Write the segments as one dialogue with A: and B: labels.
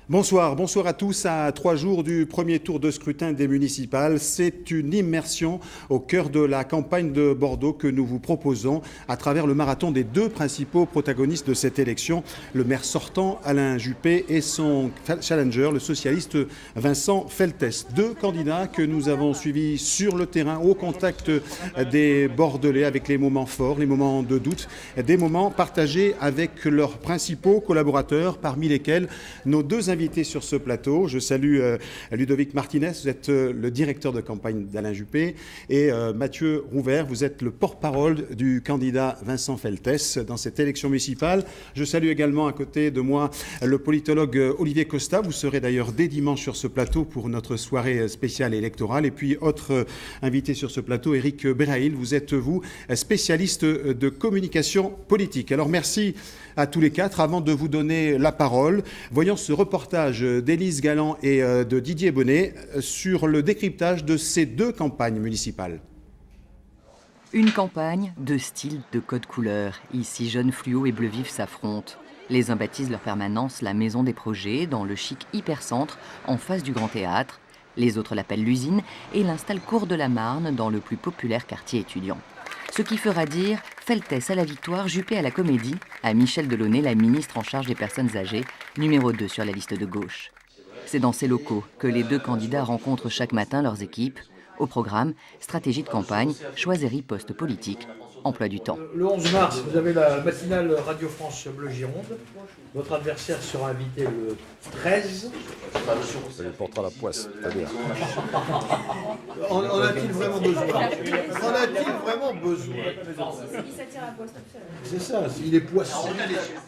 A: Bonsoir à tous. À 3 jours du premier tour de scrutin des municipales, c'est une immersion au cœur de la campagne de Bordeaux que nous vous proposons à travers le marathon des deux principaux protagonistes de cette élection, le maire sortant Alain Juppé et son challenger, le socialiste Vincent Feltès. Deux candidats que nous avons suivis sur le terrain, au contact des Bordelais, avec les moments forts, les moments de doute, des moments partagés avec leurs principaux collaborateurs, parmi lesquels nos deux invités sur ce plateau. Je salue Ludovic Martinez, vous êtes le directeur de campagne d'Alain Juppé, et Mathieu Rouvert, vous êtes le porte-parole du candidat Vincent Feltès dans cette élection municipale. Je salue également à côté de moi le politologue Olivier Costa. Vous serez d'ailleurs dès dimanche sur ce plateau pour notre soirée spéciale électorale. Et puis autre invité sur ce plateau, Éric Béraïl, vous êtes vous spécialiste de communication politique. Alors merci à tous les quatre. Avant de vous donner la parole, voyons ce reportage d'Élise Galland et de Didier Bonnet sur le décryptage de ces deux campagnes municipales.
B: Une campagne, deux styles, de codes couleurs. Ici, jeunes fluo et bleu vif s'affrontent. Les uns baptisent leur permanence la Maison des Projets, dans le chic hypercentre, en face du Grand Théâtre. Les autres l'appellent l'Usine et l'installent Cours de la Marne, dans le plus populaire quartier étudiant. Ce qui fera dire Feltès à la victoire, Juppé à la comédie, à Michel Delaunay, la ministre en charge des personnes âgées, numéro 2 sur la liste de gauche. C'est dans ces locaux que les deux candidats rencontrent chaque matin leurs équipes. Au programme, stratégie de campagne, choix et riposte politique, emploi du temps.
C: Le 11 mars, vous avez la matinale Radio France Bleu Gironde. Votre adversaire sera invité le 13.
D: Il portera la poisse, c'est-à-dire.
C: En a-t-il vraiment besoin? En a-t-il vraiment besoin? C'est ça, il est poisson.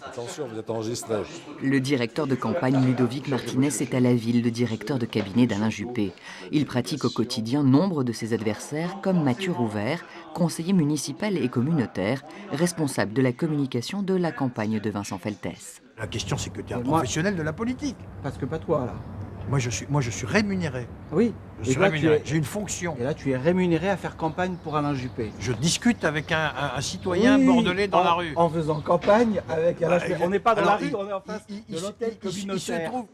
D: Attention, vous êtes enregistré.
B: Le directeur de campagne Ludovic Martinez est à la ville, le directeur de cabinet d'Alain Juppé. Il pratique au quotidien nombre de ses adversaires, comme Mathieu Rouvert, conseiller municipal et communautaire, responsable de la communication de la campagne de Vincent Feltès.
E: La question, c'est que tu es un professionnel de la politique.
F: Parce que pas toi, là.
E: Moi, je suis rémunéré.
F: Oui.
E: Je suis rémunéré. J'ai une fonction.
F: Et là, tu es rémunéré à faire campagne pour Alain Juppé.
E: Je discute avec un citoyen bordelais dans la rue.
F: En faisant campagne avec Alain Juppé. On n'est pas dans la rue, on est en face de l'hôtel
E: Il se
F: communautaire.
E: trouve.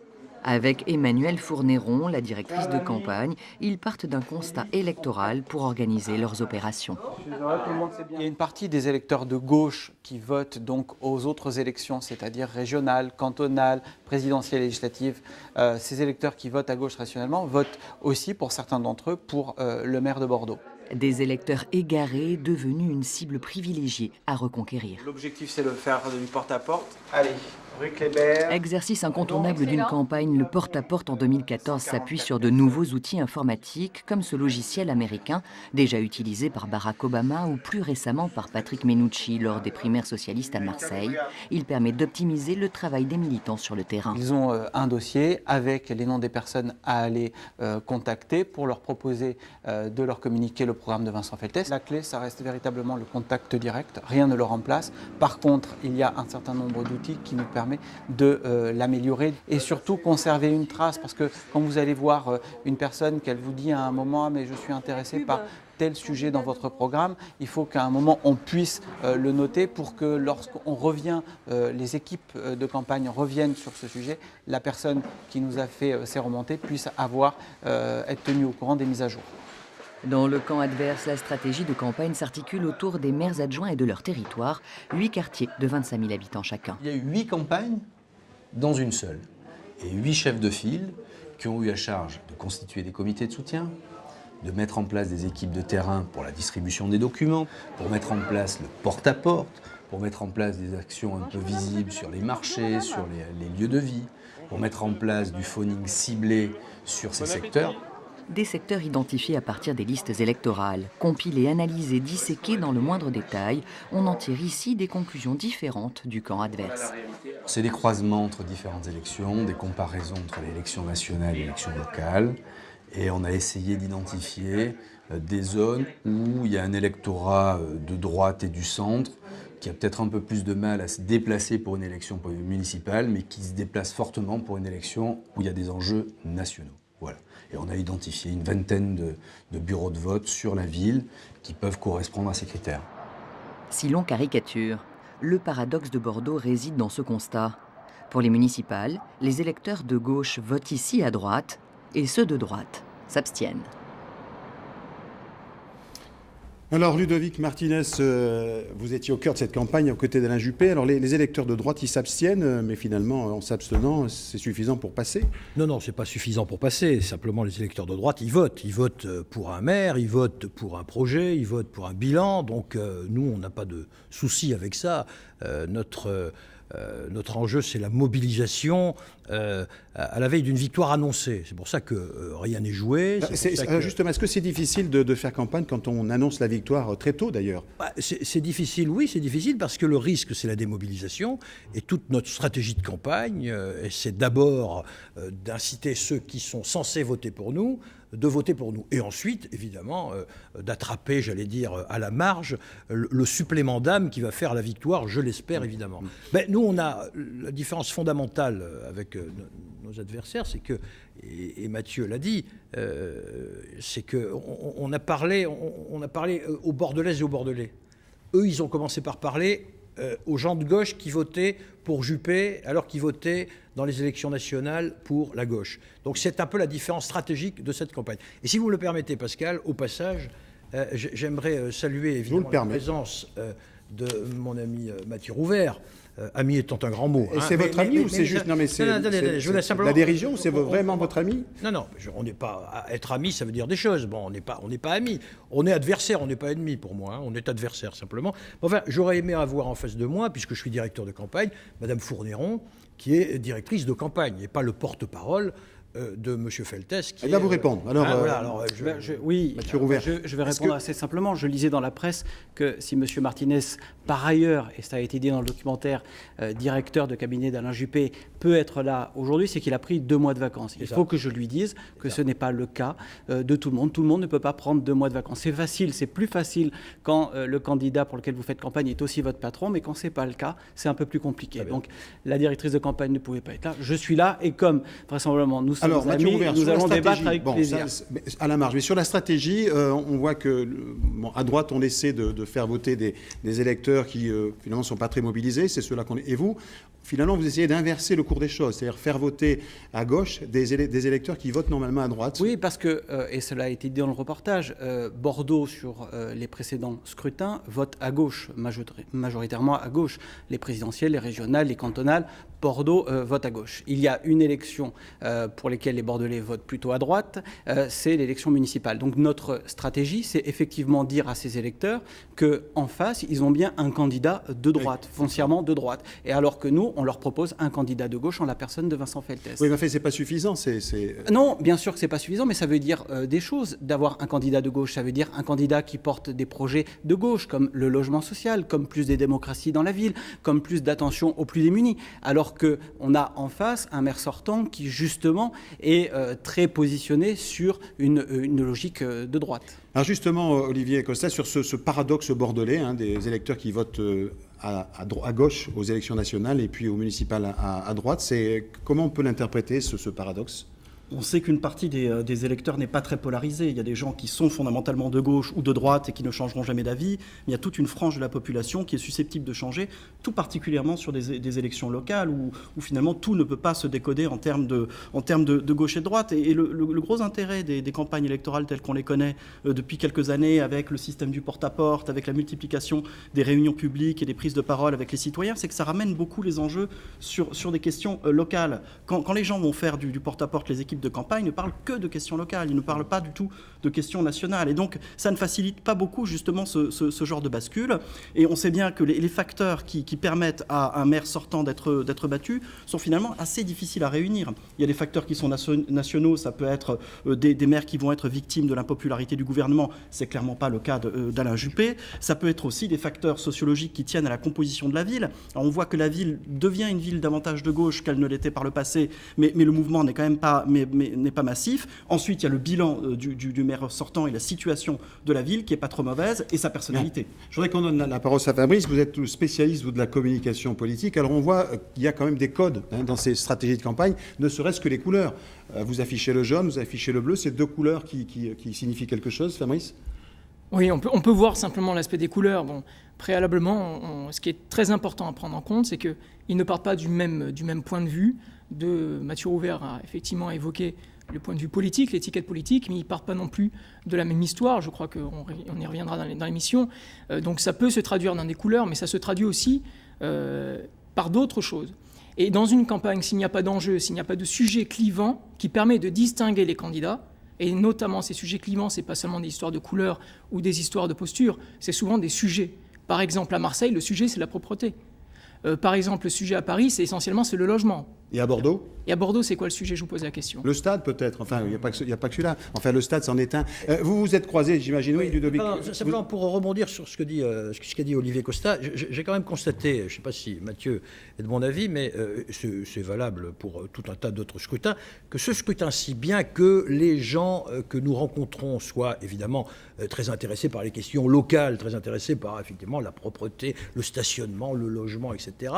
B: Avec Emmanuelle Fournéron, la directrice de campagne, ils partent d'un constat électoral pour organiser leurs opérations.
G: Il y a une partie des électeurs de gauche qui votent donc aux autres élections, c'est-à-dire régionales, cantonales, présidentielles et législatives. Ces électeurs qui votent à gauche rationnellement votent aussi, pour certains d'entre eux, pour le maire de Bordeaux.
B: Des électeurs égarés, devenus une cible privilégiée à reconquérir.
G: L'objectif, c'est de faire du porte-à-porte. Allez, rue Kléber.
B: Exercice incontournable d'une campagne, le porte-à-porte en 2014 s'appuie sur de nouveaux outils informatiques, comme ce logiciel américain, déjà utilisé par Barack Obama ou plus récemment par Patrick Menucci lors des primaires socialistes à Marseille. Il permet d'optimiser le travail des militants sur le terrain.
G: Ils ont un dossier avec les noms des personnes à aller contacter pour leur proposer de leur communiquer le programme de Vincent Feltès. La clé, ça reste véritablement le contact direct, rien ne le remplace. Par contre, il y a un certain nombre d'outils qui nous permettent de l'améliorer et surtout conserver une trace, parce que quand vous allez voir une personne qu'elle vous dit à un moment « mais je suis intéressé par tel sujet dans votre programme », il faut qu'à un moment on puisse le noter pour que lorsqu'on revient, les équipes de campagne reviennent sur ce sujet, la personne qui nous a fait ces remontées puisse être tenue au courant des mises à jour.
B: Dans le camp adverse, la stratégie de campagne s'articule autour des maires adjoints et de leur territoire, 8 quartiers de 25 000 habitants chacun.
H: Il y a eu 8 campagnes dans une seule, et 8 chefs de file qui ont eu à charge de constituer des comités de soutien, de mettre en place des équipes de terrain pour la distribution des documents, pour mettre en place le porte-à-porte, pour mettre en place des actions un peu visibles sur les marchés, sur les lieux de vie, pour mettre en place du phoning ciblé sur ces secteurs.
B: Des secteurs identifiés à partir des listes électorales, compilés, analysés, disséqués dans le moindre détail, on en tire ici des conclusions différentes du camp adverse.
H: C'est des croisements entre différentes élections, des comparaisons entre l'élection nationale et l'élection locale, et on a essayé d'identifier des zones où il y a un électorat de droite et du centre qui a peut-être un peu plus de mal à se déplacer pour une élection municipale, mais qui se déplace fortement pour une élection où il y a des enjeux nationaux. Voilà. Et on a identifié une vingtaine de bureaux de vote sur la ville qui peuvent correspondre à ces critères.
B: Si l'on caricature, le paradoxe de Bordeaux réside dans ce constat. Pour les municipales, les électeurs de gauche votent ici à droite et ceux de droite s'abstiennent.
A: Alors Ludovic Martinez, vous étiez au cœur de cette campagne aux côtés d'Alain Juppé. Alors les électeurs de droite, ils s'abstiennent, mais finalement, en s'abstenant, c'est suffisant pour passer?
C: Non, c'est pas suffisant pour passer. Simplement, les électeurs de droite, ils votent. Ils votent pour un maire, ils votent pour un projet, ils votent pour un bilan. Donc nous, on n'a pas de souci avec ça. Notre enjeu, c'est la mobilisation à la veille d'une victoire annoncée. C'est pour ça que rien n'est joué.
A: Justement, est-ce que c'est difficile de faire campagne quand on annonce la victoire très tôt, d'ailleurs?
C: C'est difficile, oui, c'est difficile parce que le risque, c'est la démobilisation. Et toute notre stratégie de campagne, c'est d'abord d'inciter ceux qui sont censés voter pour nous de voter pour nous. Et ensuite, évidemment, d'attraper, j'allais dire, à la marge, le supplément d'âme qui va faire la victoire, je l'espère, évidemment. Mais nous, on a la différence fondamentale avec nos adversaires, c'est que, et Mathieu l'a dit, c'est qu'on a parlé aux Bordelaises et aux Bordelais. Eux, ils ont commencé par parler aux gens de gauche qui votaient pour Juppé, alors qu'ils votaient dans les élections nationales pour la gauche. Donc c'est un peu la différence stratégique de cette campagne. Et si vous me le permettez, Pascal, au passage, j'aimerais saluer évidemment la présence de mon ami Mathieu Rouvert. Ami étant un grand mot.
A: Et c'est votre ami ou c'est juste... Non, mais c'est la dérision ou c'est vraiment votre ami?
C: Non, on n'est pas... Être ami, ça veut dire des choses. Bon, on n'est pas amis. On est adversaire, on n'est pas ennemi pour moi. Hein. On est adversaire, simplement. Enfin, j'aurais aimé avoir en face de moi, puisque je suis directeur de campagne, Madame Fournéron, qui est directrice de campagne, et pas le porte-parole de M. Feltès.
A: Elle va vous répondre. Alors,
G: oui,
A: Mathieu Rouvert.
G: Je vais répondre assez simplement. Je lisais dans la presse que si M. Martinez, par ailleurs, et ça a été dit dans le documentaire, directeur de cabinet d'Alain Juppé, peut être là aujourd'hui, c'est qu'il a pris 2 mois de vacances. Il faut que je lui dise que ce n'est pas le cas de tout le monde. Tout le monde ne peut pas prendre 2 mois de vacances. C'est facile, c'est plus facile quand le candidat pour lequel vous faites campagne est aussi votre patron, mais quand ce n'est pas le cas, c'est un peu plus compliqué. Donc la directrice de campagne ne pouvait pas être là. Je suis là et comme vraisemblablement nous sommes
A: Mathieu Rouvert,
G: nous allons débattre avec plaisir.
A: À la marge. Mais sur la stratégie, on voit que à droite, on essaie de faire voter des électeurs qui finalement ne sont pas très mobilisés. C'est ceux-là qu'on est. Et vous, finalement, vous essayez d'inverser le cours des choses, c'est-à-dire faire voter à gauche des électeurs qui votent normalement à droite.
G: Oui, parce que, et cela a été dit dans le reportage, Bordeaux, sur les précédents scrutins, vote à gauche, majoritairement à gauche. Les présidentielles, les régionales, les cantonales, Bordeaux vote à gauche. Il y a une élection pour laquelle les Bordelais votent plutôt à droite, c'est l'élection municipale. Donc notre stratégie, c'est effectivement dire à ces électeurs qu'en face, ils ont bien un candidat de droite, foncièrement de droite. Et alors que nous, on leur propose un candidat de gauche en la personne de Vincent Feltès.
A: Oui, mais en fait, c'est pas suffisant.
G: Non, bien sûr que c'est pas suffisant, mais ça veut dire des choses. D'avoir un candidat de gauche, ça veut dire un candidat qui porte des projets de gauche, comme le logement social, comme plus de démocratie dans la ville, comme plus d'attention aux plus démunis. Alors qu'on a en face un maire sortant qui, justement, est très positionné sur une logique de droite.
A: Alors justement, Olivier Costa, sur ce paradoxe bordelais, des électeurs qui votent à gauche aux élections nationales et puis aux municipales à droite, comment on peut l'interpréter, ce paradoxe ?
F: On sait qu'une partie des électeurs n'est pas très polarisée. Il y a des gens qui sont fondamentalement de gauche ou de droite et qui ne changeront jamais d'avis. Mais il y a toute une frange de la population qui est susceptible de changer, tout particulièrement sur des élections locales où finalement tout ne peut pas se décoder en termes de gauche et de droite. Et le gros intérêt des campagnes électorales telles qu'on les connaît depuis quelques années, avec le système du porte-à-porte, avec la multiplication des réunions publiques et des prises de parole avec les citoyens, c'est que ça ramène beaucoup les enjeux sur des questions locales. Quand les gens vont faire du porte-à-porte, les équipes de campagne ne parlent que de questions locales, ils ne parlent pas du tout de questions nationales. Et donc, ça ne facilite pas beaucoup, justement, ce genre de bascule. Et on sait bien que les facteurs qui permettent à un maire sortant d'être battu sont finalement assez difficiles à réunir. Il y a des facteurs qui sont nationaux, ça peut être des maires qui vont être victimes de l'impopularité du gouvernement, c'est clairement pas le cas d'Alain Juppé. Ça peut être aussi des facteurs sociologiques qui tiennent à la composition de la ville. Alors, on voit que la ville devient une ville davantage de gauche qu'elle ne l'était par le passé, mais le mouvement n'est quand même pas... n'est pas massif. Ensuite, il y a le bilan du maire sortant et la situation de la ville qui n'est pas trop mauvaise et sa personnalité.
A: Bien. Je voudrais qu'on donne la parole à Fabrice. Vous êtes spécialiste de la communication politique. Alors on voit qu'il y a quand même des codes dans ces stratégies de campagne, ne serait-ce que les couleurs. Vous affichez le jaune, vous affichez le bleu. C'est 2 couleurs qui signifient quelque chose, Fabrice ?
I: Oui, on peut voir simplement l'aspect des couleurs. Bon, préalablement, ce qui est très important à prendre en compte, c'est qu'ils ne partent pas du même point de vue. Mathieu Rouvert a effectivement évoqué le point de vue politique, l'étiquette politique, mais ils ne partent pas non plus de la même histoire. Je crois qu'on y reviendra dans l'émission. Donc ça peut se traduire dans des couleurs, mais ça se traduit aussi par d'autres choses. Et dans une campagne, s'il n'y a pas d'enjeu, s'il n'y a pas de sujet clivant qui permet de distinguer les candidats, et notamment ces sujets clivants, ce n'est pas seulement des histoires de couleurs ou des histoires de posture, c'est souvent des sujets. Par exemple, à Marseille, le sujet, c'est la propreté. Par exemple, le sujet à Paris, c'est le logement.
A: Et à Bordeaux ?
I: Et à Bordeaux, c'est quoi le sujet? Je vous pose la question.
A: Le stade, peut-être. Enfin, il n'y a pas que celui-là. Enfin, le stade, c'en est un. Vous vous êtes croisés, j'imagine, oui, Ludovic.
C: Simplement pour rebondir sur ce qu'a dit Olivier Costa, j'ai quand même constaté, je ne sais pas si Mathieu est de mon avis, mais c'est valable pour tout un tas d'autres scrutins, que ce scrutin-ci, bien que les gens que nous rencontrons soient évidemment très intéressés par les questions locales, très intéressés par effectivement la propreté, le stationnement, le logement, etc.,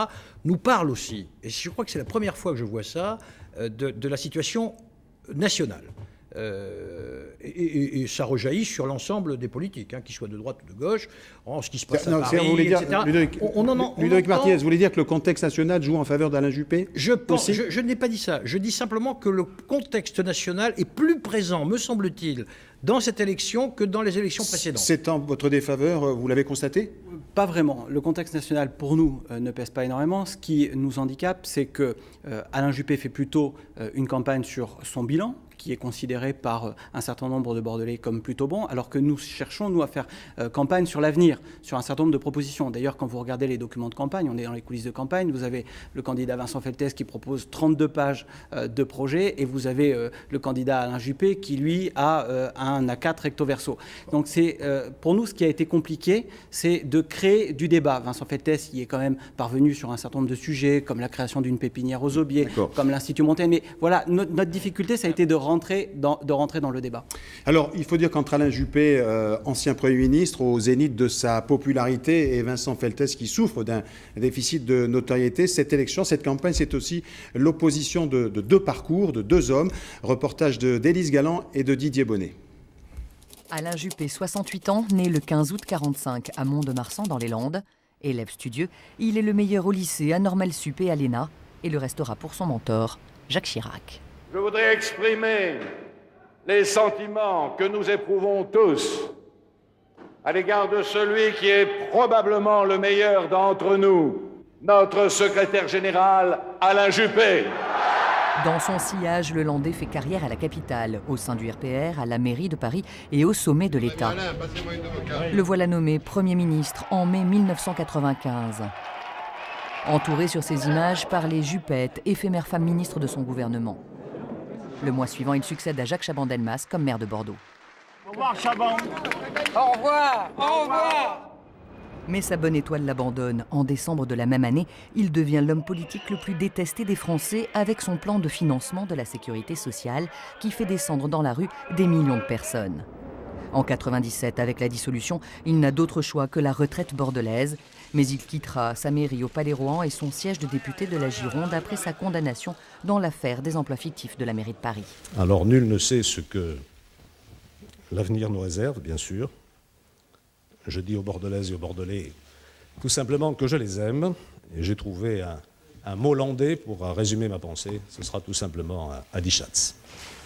C: nous parlent aussi, et je crois que c'est la première fois que je vois ça, de la situation nationale. Et ça rejaillit sur l'ensemble des politiques, qu'ils soient de droite ou de gauche, en ce qui se passe à Paris, etc.
A: Ludovic Martinez, vous voulez dire que le contexte national joue en faveur d'Alain Juppé ?
C: Je n'ai pas dit ça. Je dis simplement que le contexte national est plus présent, me semble-t-il, dans cette élection que dans les élections précédentes.
A: C'est en votre défaveur, vous l'avez constaté ?
G: Pas vraiment. Le contexte national, pour nous, ne pèse pas énormément. Ce qui nous handicape, c'est que Alain Juppé fait plutôt une campagne sur son bilan, qui est considéré par un certain nombre de Bordelais comme plutôt bon, alors que nous cherchons, nous, à faire campagne sur l'avenir, sur un certain nombre de propositions. D'ailleurs, quand vous regardez les documents de campagne, on est dans les coulisses de campagne, vous avez le candidat Vincent Feltès qui propose 32 pages de projet, et vous avez le candidat Alain Juppé qui, lui, a un A4 recto verso. Donc, c'est pour nous, ce qui a été compliqué, c'est de créer du débat. Vincent Feltès y est quand même parvenu sur un certain nombre de sujets, comme la création d'une pépinière aux Aubiers, comme l'Institut Montaigne. Mais voilà, notre difficulté, ça a été de rentrer dans le débat.
A: Alors, il faut dire qu'entre Alain Juppé, ancien Premier ministre, au zénith de sa popularité, et Vincent Feltès, qui souffre d'un déficit de notoriété, cette élection, cette campagne, c'est aussi l'opposition de deux parcours, de deux hommes. Reportage d'Élise Galland et de Didier Bonnet.
B: Alain Juppé, 68 ans, né le 15 août 1945 à Mont-de-Marsan dans les Landes. Élève studieux, il est le meilleur au lycée, à Normale Sup et à l'ENA, et le restera pour son mentor, Jacques Chirac.
J: Je voudrais exprimer les sentiments que nous éprouvons tous à l'égard de celui qui est probablement le meilleur d'entre nous, notre secrétaire général Alain Juppé.
B: Dans son sillage, le Landais fait carrière à la capitale, au sein du RPR, à la mairie de Paris et au sommet de l'État. Le voilà nommé Premier ministre en mai 1995. Entouré sur ces images par les Juppettes, éphémère femme ministre de son gouvernement. Le mois suivant, il succède à Jacques Chaban-Delmas comme maire de Bordeaux.
E: Au revoir, Chaban.
K: Au revoir. Au revoir.
B: Mais sa bonne étoile l'abandonne. En décembre de la même année, il devient l'homme politique le plus détesté des Français avec son plan de financement de la sécurité sociale qui fait descendre dans la rue des millions de personnes. En 1997, avec la dissolution, il n'a d'autre choix que la retraite bordelaise. Mais il quittera sa mairie au Palais Rohan et son siège de député de la Gironde après sa condamnation dans l'affaire des emplois fictifs de la mairie de Paris.
D: Alors nul ne sait ce que l'avenir nous réserve, bien sûr. Je dis aux Bordelaises et aux Bordelais tout simplement que je les aime. Et j'ai trouvé un mot landais pour résumer ma pensée. Ce sera tout simplement Adichatz.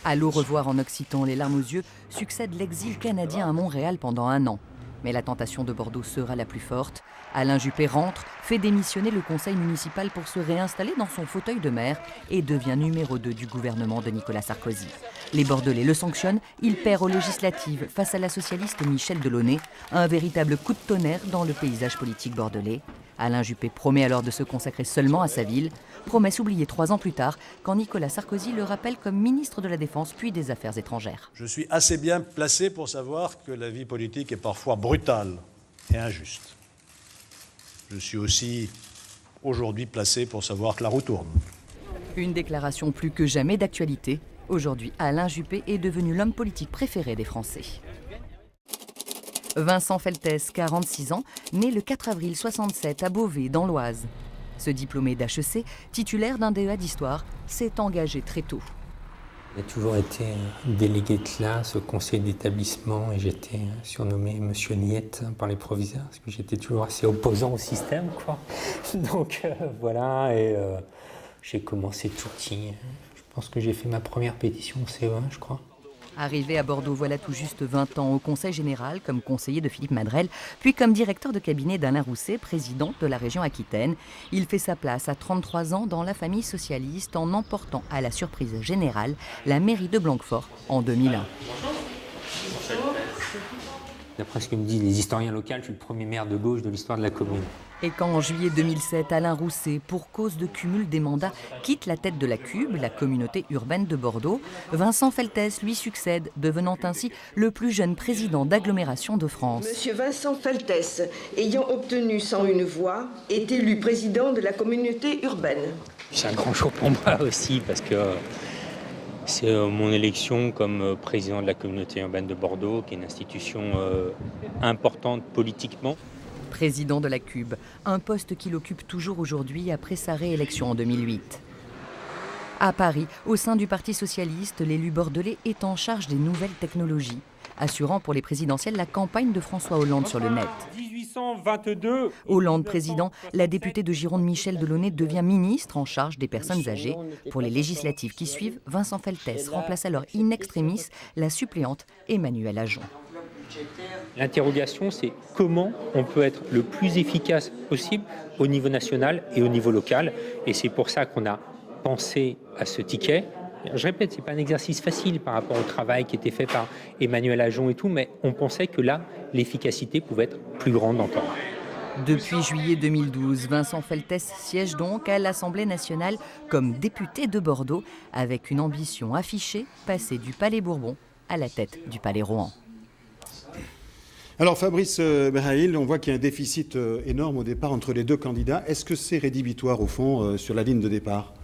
B: À l'au revoir en occitan, les larmes aux yeux, succède l'exil canadien à Montréal pendant 1 an. Mais la tentation de Bordeaux sera la plus forte. Alain Juppé rentre, fait démissionner le conseil municipal pour se réinstaller dans son fauteuil de maire et devient numéro 2 du gouvernement de Nicolas Sarkozy. Les Bordelais le sanctionnent, il perd aux législatives face à la socialiste Michèle Delaunay, un véritable coup de tonnerre dans le paysage politique bordelais. Alain Juppé promet alors de se consacrer seulement à sa ville, promesse oubliée 3 ans plus tard, quand Nicolas Sarkozy le rappelle comme ministre de la Défense puis des Affaires étrangères.
L: Je suis assez bien placé pour savoir que la vie politique est parfois brutale et injuste. Je suis aussi aujourd'hui placé pour savoir que la roue tourne.
B: Une déclaration plus que jamais d'actualité. Aujourd'hui, Alain Juppé est devenu l'homme politique préféré des Français. Vincent Feltès, 46 ans, né le 4 avril 1967 à Beauvais, dans l'Oise. Ce diplômé d'HEC, titulaire d'un DEA d'histoire, s'est engagé très tôt.
M: J'ai toujours été délégué de classe au conseil d'établissement et j'étais surnommé Monsieur Niette par les proviseurs parce que j'étais toujours assez opposant au système, quoi. Donc voilà, et j'ai commencé tout petit. Je pense que j'ai fait ma première pétition au CE1, je crois.
B: Arrivé à Bordeaux voilà tout juste 20 ans au Conseil général comme conseiller de Philippe Madrelle, puis comme directeur de cabinet d'Alain Rousset, président de la région Aquitaine. Il fait sa place à 33 ans dans la famille socialiste en emportant à la surprise générale la mairie de Blanquefort en 2001.
M: D'après ce que me disent les historiens locaux, je suis le premier maire de gauche de l'histoire de la commune.
B: Et quand en juillet 2007, Alain Rousset, pour cause de cumul des mandats, quitte la tête de la CUB, la communauté urbaine de Bordeaux, Vincent Feltès lui succède, devenant ainsi le plus jeune président d'agglomération de France.
N: Monsieur Vincent Feltès, ayant obtenu 101 voix, est élu président de la communauté urbaine.
M: C'est un grand jour pour moi aussi parce que c'est mon élection comme président de la communauté urbaine de Bordeaux, qui est une institution importante politiquement.
B: Président de la CUB, un poste qu'il occupe toujours aujourd'hui après sa réélection en 2008. À Paris, au sein du Parti socialiste, l'élu bordelais est en charge des nouvelles technologies, assurant pour les présidentielles la campagne de François Hollande sur le net.
M: 1822.
B: Hollande président, la députée de Gironde Michel Delaunay devient ministre en charge des personnes âgées. Pour les législatives qui suivent, Vincent Feltès remplace alors in extremis la suppléante Emmanuelle Ajon.
M: L'interrogation, c'est comment on peut être le plus efficace possible au niveau national et au niveau local. Et c'est pour ça qu'on a pensé à ce ticket. Je répète, ce n'est pas un exercice facile par rapport au travail qui était fait par Emmanuelle Ajon et tout, mais on pensait que là, l'efficacité pouvait être plus grande encore.
B: Depuis juillet 2012, Vincent Feltès siège donc à l'Assemblée nationale comme député de Bordeaux, avec une ambition affichée, passer du Palais Bourbon à la tête du Palais Rohan.
A: Alors Fabrice Berhaïl, on voit qu'il y a un déficit énorme au départ entre les deux candidats. Est-ce que c'est rédhibitoire au fond sur la ligne de départ ?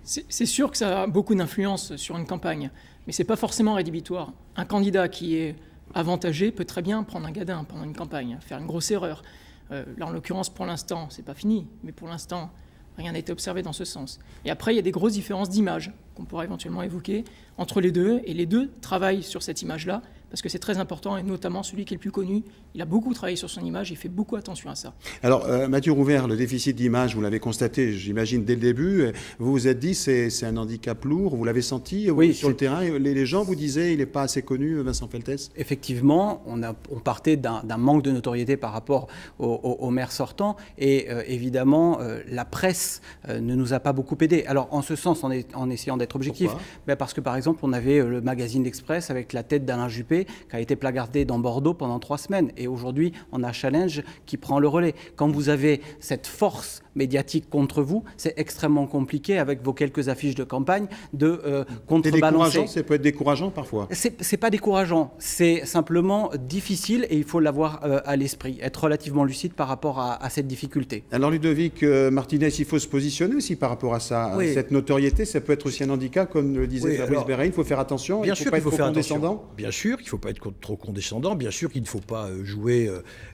I: C'est sûr que ça a beaucoup d'influence sur une campagne, mais ce n'est pas forcément rédhibitoire. Un candidat qui est avantagé peut très bien prendre un gadin pendant une campagne, faire une grosse erreur. Là, en l'occurrence, pour l'instant, c'est pas fini, mais pour l'instant, rien n'a été observé dans ce sens. Et après, il y a des grosses différences d'image qu'on pourra éventuellement évoquer entre les deux, et les deux travaillent sur cette image-là, parce que c'est très important, et notamment celui qui est le plus connu, il a beaucoup travaillé sur son image, il fait beaucoup attention à ça.
A: Alors, Mathieu Rouvert, le déficit d'image, vous l'avez constaté, j'imagine, dès le début. Vous vous êtes dit, c'est un handicap lourd, vous l'avez senti oui, sur le terrain. Les gens vous disaient, il n'est pas assez connu, Vincent Feltès ?
G: Effectivement, on partait d'un manque de notoriété par rapport au maire sortant, et évidemment, la presse ne nous a pas beaucoup aidé. Alors, en ce sens, en essayant d'être objectif, parce que, par exemple, on avait le magazine L'Express avec la tête d'Alain Juppé, qui a été placardé dans Bordeaux pendant 3 semaines. Et aujourd'hui, on a Challenge qui prend le relais. Quand vous avez cette force médiatique contre vous, c'est extrêmement compliqué avec vos quelques affiches de campagne de contrebalancer.
A: Ça peut être décourageant parfois.
G: C'est pas décourageant, c'est simplement difficile et il faut l'avoir à l'esprit, être relativement lucide par rapport à cette difficulté.
A: Alors Ludovic Martinez, il faut se positionner aussi par rapport à ça. Oui. Cette notoriété, ça peut être aussi un handicap, comme le disait Fabrice Berhaïl, il faut faire attention,
C: bien
A: il ne faut pas être trop condescendant.
C: Bien sûr qu'il ne faut pas être trop condescendant, bien sûr qu'il ne faut pas jouer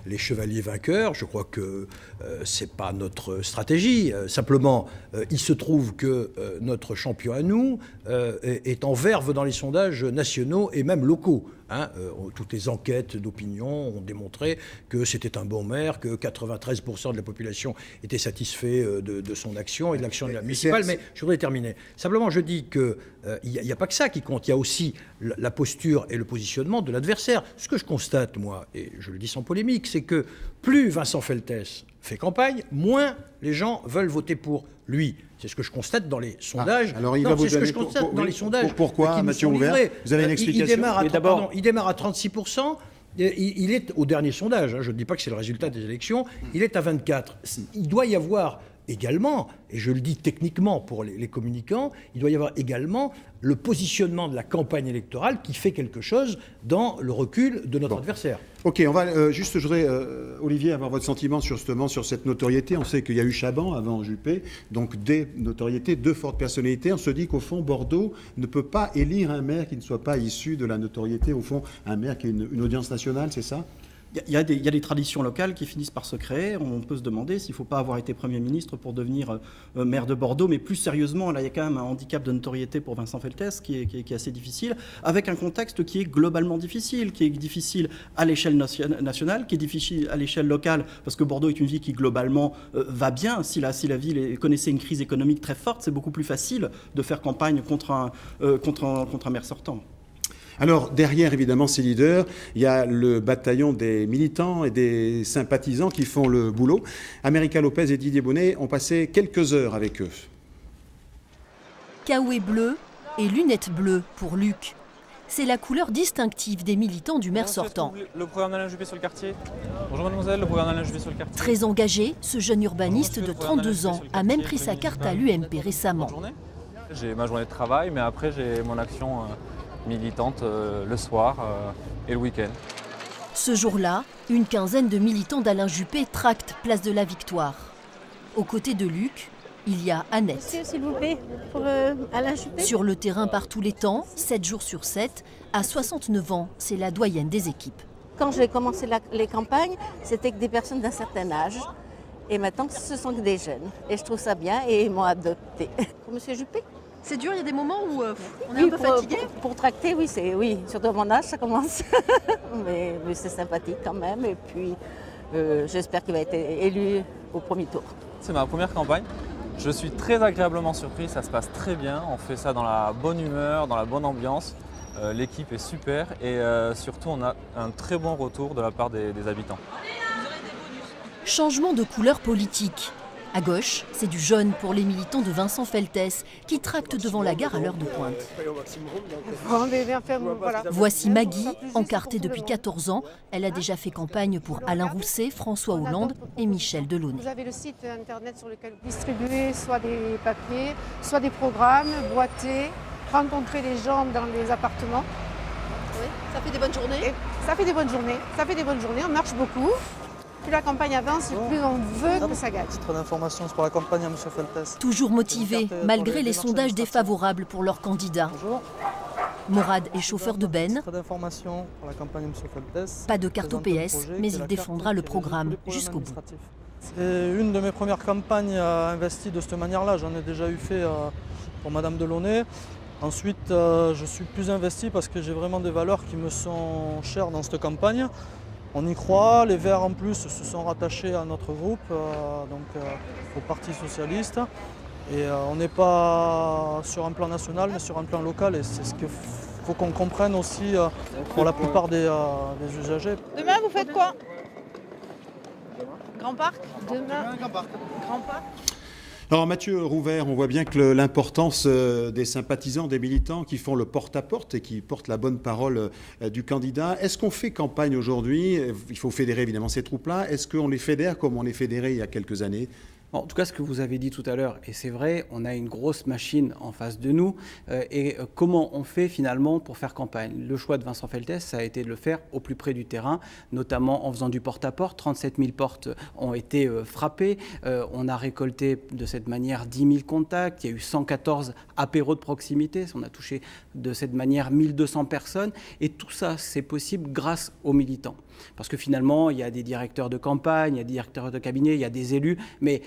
C: les chevaliers vainqueurs, je crois que ce n'est pas notre stratégie. Simplement, il se trouve que notre champion à nous est en verve dans les sondages nationaux et même locaux. Toutes les enquêtes d'opinion ont démontré que c'était un bon maire, que 93% de la population était satisfait de son action et de l'action de la municipale. Mais je voudrais terminer. Simplement, je dis qu'il n'y a pas que ça qui compte. Il y a aussi la posture et le positionnement de l'adversaire. Ce que je constate, moi, et je le dis sans polémique, c'est que plus Vincent Feltès fait campagne, moins les gens veulent voter pour lui. C'est ce que je constate dans les sondages.
A: Alors il va vous donner...
C: les sondages.
A: Pourquoi, Mathieu Rouvert ? Vous avez une explication ?
C: Il démarre à 36%. Il est au dernier sondage. Je ne dis pas que c'est le résultat des élections. Il est à 24%. Il doit y avoir également, et je le dis techniquement pour les communicants, il doit y avoir également le positionnement de la campagne électorale qui fait quelque chose dans le recul de notre adversaire.
A: Ok, on va je voudrais, Olivier, avoir votre sentiment justement sur cette notoriété. On sait qu'il y a eu Chaban avant Juppé, donc des notoriétés, 2 fortes personnalités. On se dit qu'au fond, Bordeaux ne peut pas élire un maire qui ne soit pas issu de la notoriété, au fond, un maire qui a une audience nationale, c'est ça ?
F: Il y a des traditions locales qui finissent par se créer. On peut se demander s'il ne faut pas avoir été Premier ministre pour devenir maire de Bordeaux. Mais plus sérieusement, là, il y a quand même un handicap de notoriété pour Vincent Feltès qui est assez difficile, avec un contexte qui est globalement difficile, à l'échelle nationale, qui est difficile à l'échelle locale, parce que Bordeaux est une ville qui globalement va bien. Si la ville connaissait une crise économique très forte, c'est beaucoup plus facile de faire campagne contre un maire sortant.
A: Alors, derrière, évidemment, ces leaders, il y a le bataillon des militants et des sympathisants qui font le boulot. America Lopez et Didier Bonnet ont passé quelques heures avec eux.
O: Kaoué bleu et lunettes bleues pour Luc. C'est la couleur distinctive des militants du maire sortant.
P: Le programme d'Alain Juppé sur le quartier. Bonjour mademoiselle, le programme d'Alain Juppé sur le quartier.
O: Très engagé, ce jeune urbaniste de 32 ans a même pris sa carte à l'UMP récemment.
P: J'ai ma journée de travail, mais après j'ai mon action militante le soir et le week-end.
O: Ce jour-là, une quinzaine de militants d'Alain Juppé tractent place de la Victoire. Aux côtés de Luc, il y a Annette.
Q: S'il vous plaît, pour Alain Juppé.
O: Sur le terrain par tous les temps, 7 jours sur 7, à 69 ans, c'est la doyenne des équipes.
Q: Quand j'ai commencé les campagnes, c'était que des personnes d'un certain âge. Et maintenant, ce sont que des jeunes. Et je trouve ça bien et ils m'ont adopté. Pour Monsieur Juppé.
O: C'est dur, il y a des moments où on est un peu fatigué.
Q: Pour tracter, oui, surtout à mon âge, ça commence. mais c'est sympathique quand même. Et puis, j'espère qu'il va être élu au premier tour.
P: C'est ma première campagne. Je suis très agréablement surpris, ça se passe très bien. On fait ça dans la bonne humeur, dans la bonne ambiance. L'équipe est super et surtout, on a un très bon retour de la part des habitants.
O: Changement de couleur politique. À gauche, c'est du jaune pour les militants de Vincent Feltès qui tractent devant la gare à l'heure de pointe. Voici Maggie, encartée depuis 14 ans. Elle a déjà fait campagne pour Alain Rousset, François Hollande et Michel Delaunay.
R: Vous avez le site internet sur lequel vous distribuez soit des papiers, soit des programmes, boiter, rencontrer les gens dans les appartements.
O: Oui, ça fait des bonnes journées.
R: Ça fait des bonnes journées, on marche beaucoup. Plus la campagne avance, plus on veut que ça gagne.
S: Titre d'information pour la campagne à M. Feltès.
O: Toujours motivés, malgré les sondages défavorables pour leurs candidats.
S: Bonjour.
O: Morad est chauffeur de benne.
S: Titre d'information pour la campagne à M. Feltès.
O: Pas de carte au PS, mais il défendra le programme jusqu'au bout.
S: C'est une de mes premières campagnes investies de cette manière-là. J'en ai déjà eu fait pour Madame Delaunay. Ensuite, je suis plus investi parce que j'ai vraiment des valeurs qui me sont chères dans cette campagne. On y croit, les Verts en plus se sont rattachés à notre groupe, au Parti Socialiste. Et on n'est pas sur un plan national, mais sur un plan local. Et c'est ce qu'il faut qu'on comprenne aussi pour la plupart des usagers.
R: Demain, vous faites quoi?
Q: Grand Parc.
R: Demain, Grand Parc.
A: Alors Mathieu Rouvert, on voit bien que l'importance des sympathisants, des militants qui font le porte-à-porte et qui portent la bonne parole du candidat. Est-ce qu'on fait campagne aujourd'hui? Il faut fédérer évidemment ces troupes-là. Est-ce qu'on les fédère comme on les fédérait il y a quelques années?
G: En tout cas, ce que vous avez dit tout à l'heure, et c'est vrai, on a une grosse machine en face de nous. Comment on fait finalement pour faire campagne? Le choix de Vincent Feltès, ça a été de le faire au plus près du terrain, notamment en faisant du porte-à-porte. 37 000 portes ont été frappées. On a récolté de cette manière 10 000 contacts. Il y a eu 114 apéros de proximité. On a touché de cette manière 1200 personnes. Et tout ça, c'est possible grâce aux militants. Parce que finalement, il y a des directeurs de campagne, il y a des directeurs de cabinet, il y a des élus, mais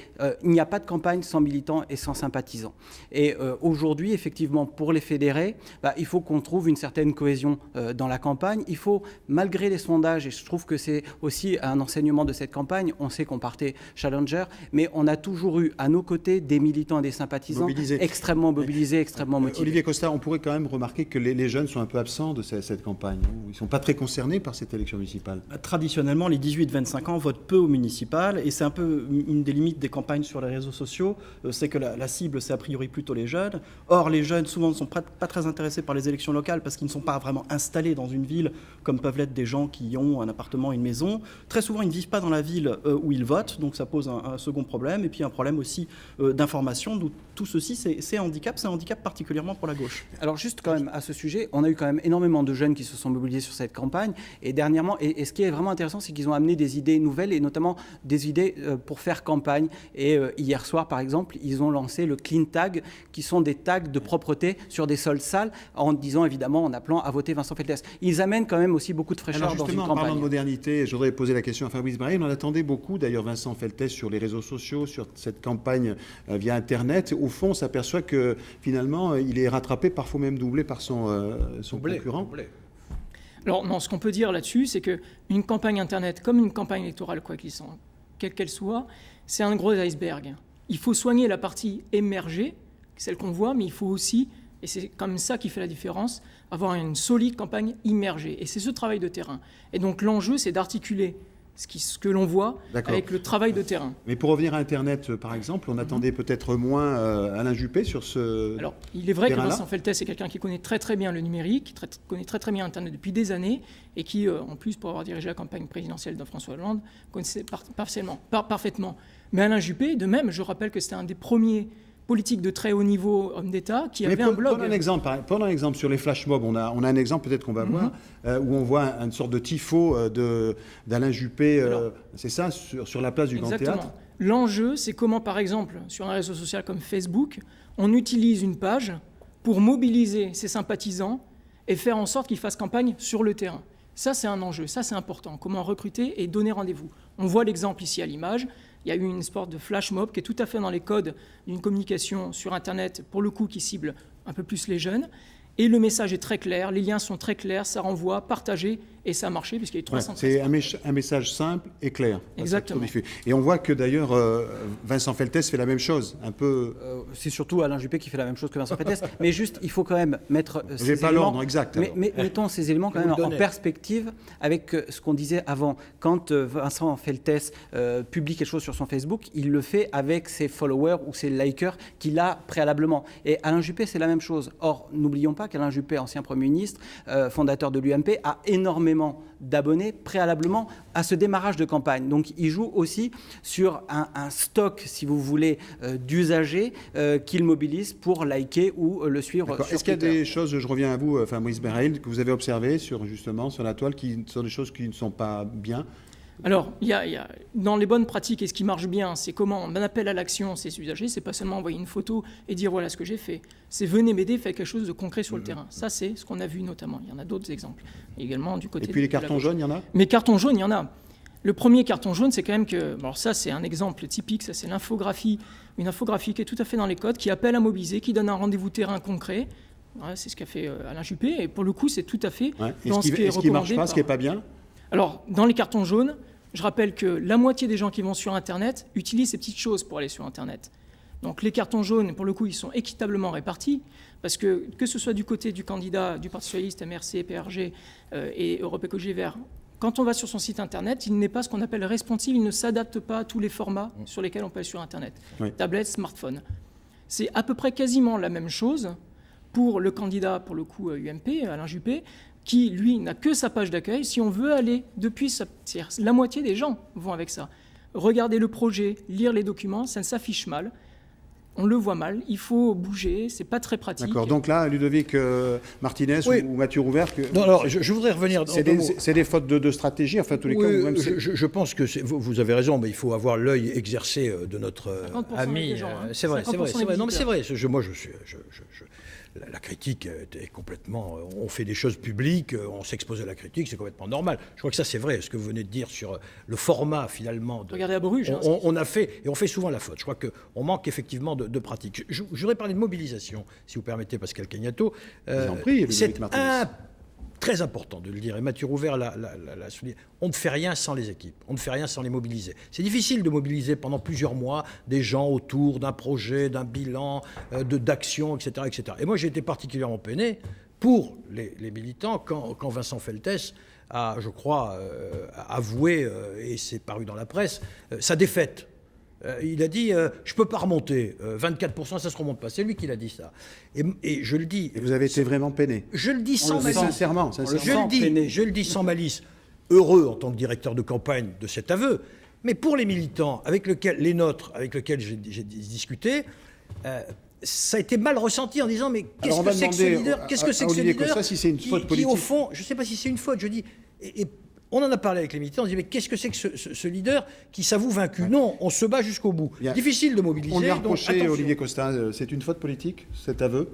G: il n'y a pas de campagne sans militants et sans sympathisants. Et aujourd'hui, effectivement, pour les fédérer, il faut qu'on trouve une certaine cohésion dans la campagne. Il faut, malgré les sondages, et je trouve que c'est aussi un enseignement de cette campagne, on sait qu'on partait challenger, mais on a toujours eu à nos côtés des militants et des sympathisants extrêmement mobilisés, extrêmement motivés.
A: Olivier Costa, on pourrait quand même remarquer que les jeunes sont un peu absents de cette campagne. Ils ne sont pas très concernés par cette élection municipale.
F: Traditionnellement, les 18-25 ans votent peu au municipal et c'est un peu une des limites des campagnes sur les réseaux sociaux, c'est que la cible, c'est a priori plutôt les jeunes. Or, les jeunes, souvent, ne sont pas très intéressés par les élections locales parce qu'ils ne sont pas vraiment installés dans une ville, comme peuvent l'être des gens qui ont un appartement, une maison. Très souvent, ils ne vivent pas dans la ville où ils votent, donc ça pose un second problème. Et puis un problème aussi d'information, d'où tout ceci, c'est un handicap particulièrement pour la gauche.
G: Alors juste quand même à ce sujet, on a eu quand même énormément de jeunes qui se sont mobilisés sur cette campagne. Et dernièrement, et ce qui est vraiment intéressant, c'est qu'ils ont amené des idées nouvelles et notamment des idées pour faire campagne. Et hier soir, par exemple, ils ont lancé le Clean Tag, qui sont des tags de propreté sur des sols sales, en disant évidemment, en appelant à voter Vincent Feltès. Ils amènent quand même aussi beaucoup de fraîcheur dans une campagne.
A: En parlant de modernité, je voudrais poser la question à Fabrice Bareil. On attendait beaucoup, d'ailleurs, Vincent Feltès sur les réseaux sociaux, sur cette campagne via Internet. Au fond, on s'aperçoit que finalement, il est rattrapé, parfois même doublé par son concurrent.
I: Alors non, ce qu'on peut dire là-dessus, c'est qu'une campagne Internet, comme une campagne électorale, quelle qu'elle soit, c'est un gros iceberg. Il faut soigner la partie émergée, celle qu'on voit, mais il faut aussi, et c'est comme ça qui fait la différence, avoir une solide campagne immergée. Et c'est ce travail de terrain. Et donc l'enjeu, c'est d'articuler ce que l'on voit avec le travail de terrain.
A: Mais pour revenir à Internet, par exemple, on attendait peut-être moins Alain Juppé sur ce
I: Alors, il est vrai que
A: terrain-là.
I: Vincent Feltès est quelqu'un qui connaît très très bien le numérique, qui connaît très très bien Internet depuis des années, et qui, en plus, pour avoir dirigé la campagne présidentielle de François Hollande, connaissait parfaitement. Mais Alain Juppé, de même, je rappelle que c'était un des premiers politique de très haut niveau, homme d'État, qui avait un blog.
A: Prenons un exemple sur les flash mobs. On a un exemple peut-être qu'on va voir, où on voit une sorte de tifo d'Alain Juppé, c'est ça, sur la place du Grand Théâtre.
I: L'enjeu, c'est comment, par exemple, sur un réseau social comme Facebook, on utilise une page pour mobiliser ses sympathisants et faire en sorte qu'ils fassent campagne sur le terrain. Ça, c'est un enjeu, ça, c'est important. Comment recruter et donner rendez-vous. On voit l'exemple ici à l'image. Il y a eu une sorte de flash mob qui est tout à fait dans les codes d'une communication sur Internet, pour le coup, qui cible un peu plus les jeunes. Et le message est très clair, les liens sont très clairs, ça renvoie, partagé, et ça a marché, puisqu'il y a eu 300.
A: C'est un message simple et clair.
I: Exactement.
A: Et on voit que d'ailleurs, Vincent Feltès fait la même chose, un peu...
G: c'est surtout Alain Juppé qui fait la même chose que Vincent Feltès, mais juste, il faut quand même mettre ces éléments...
A: pas l'ordre exact.
G: Mais mettons ces éléments quand même en perspective avec ce qu'on disait avant. Quand Vincent Feltès publie quelque chose sur son Facebook, il le fait avec ses followers ou ses likers qu'il a préalablement. Et Alain Juppé, c'est la même chose. Or, n'oublions pas qu'Alain Juppé, ancien Premier ministre, fondateur de l'UMP, a énormément d'abonnés préalablement à ce démarrage de campagne. Donc il joue aussi sur un stock, si vous voulez, d'usagers qu'il mobilise pour liker ou le suivre sur Twitter.
A: Est-ce qu'il y a des choses, je reviens à vous, Fabrice Bareil, que vous avez observées sur la toile, qui sont des choses qui ne sont pas bien?
I: Alors, il y a dans les bonnes pratiques, et ce qui marche bien, c'est comment on appelle à l'action ces usagers. C'est pas seulement envoyer une photo et dire voilà ce que j'ai fait. C'est venez m'aider, faites quelque chose de concret sur le terrain. Ça, c'est ce qu'on a vu notamment. Il y en a d'autres exemples. Et également du côté.
A: Et puis les cartons jaunes, il y en a?
I: Mais cartons jaunes, il y en a. Le premier carton jaune, c'est quand même que. Alors ça, c'est un exemple typique. Ça, c'est l'infographie, une infographie qui est tout à fait dans les codes, qui appelle à mobiliser, qui donne un rendez-vous terrain concret. Voilà, c'est ce qu'a fait Alain Juppé. Et pour le coup, c'est tout à fait
A: dans ce qui est recommandé. Ce qui marche pas, ce qui est pas bien?
I: Alors, dans les cartons jaunes, je rappelle que la moitié des gens qui vont sur Internet utilisent ces petites choses pour aller sur Internet. Donc les cartons jaunes, pour le coup, ils sont équitablement répartis, parce que ce soit du côté du candidat du Parti socialiste, MRC, PRG et Europe Écologie Verts, quand on va sur son site Internet, il n'est pas ce qu'on appelle responsive, il ne s'adapte pas à tous les formats sur lesquels on peut aller sur Internet. Oui. Tablette, smartphone. C'est à peu près quasiment la même chose pour le candidat, pour le coup, UMP, Alain Juppé, qui, lui, n'a que sa page d'accueil. Si on veut aller depuis la moitié des gens vont avec ça. Regarder le projet, lire les documents, ça s'affiche mal. On le voit mal, il faut bouger, c'est pas très pratique.
A: D'accord, donc là, Ludovic Martinez ou Mathieu Rouvert...
C: Non, alors, je voudrais revenir...
A: C'est des fautes de stratégie, enfin, tous les cas... Même
C: je pense que vous avez raison, mais il faut avoir l'œil exercé de notre ami. C'est vrai. Non, mais c'est vrai. La critique est complètement... On fait des choses publiques, on s'expose à la critique, c'est complètement normal. Je crois que ça, c'est vrai, ce que vous venez de dire sur le format, finalement.
I: Regardez à Bruges.
C: On a fait, et on fait souvent la faute. Je crois qu'on manque effectivement de pratique. Je voudrais parler de mobilisation, si vous permettez, Pascal Cagnato. C'est très important de le dire, et Mathieu Rouvert l'a souligné. On ne fait rien sans les équipes, on ne fait rien sans les mobiliser. C'est difficile de mobiliser pendant plusieurs mois des gens autour d'un projet, d'un bilan, d'action, etc., etc. Et moi, j'ai été particulièrement peiné pour les militants quand Vincent Feltès a, je crois, avoué, et c'est paru dans la presse, sa défaite. Il a dit je ne peux pas remonter, 24%, ça ne se remonte pas. C'est lui qui l'a dit ça. Et je le dis.
A: Et vous avez été vraiment peiné.
C: Je le dis sans malice.
A: Sincèrement.
C: Je le dis sans malice. Heureux en tant que directeur de campagne de cet aveu. Mais pour les militants, les nôtres, avec lesquels j'ai discuté, ça a été mal ressenti en disant mais qu'est-ce que c'est que ce leader? Qu'est-ce que c'est que ce leader
A: si c'est une faute politique.
C: Qui, au fond, je ne sais pas si c'est une faute, je dis. Et On en a parlé avec les militants, on dit mais qu'est-ce que c'est que ce leader qui s'avoue vaincu? Non, on se bat jusqu'au bout.
A: Bien.
C: Difficile de mobiliser.
A: On lui a
C: donc
A: reproché,
C: attention.
A: Olivier Costa, c'est une faute politique, cet aveu?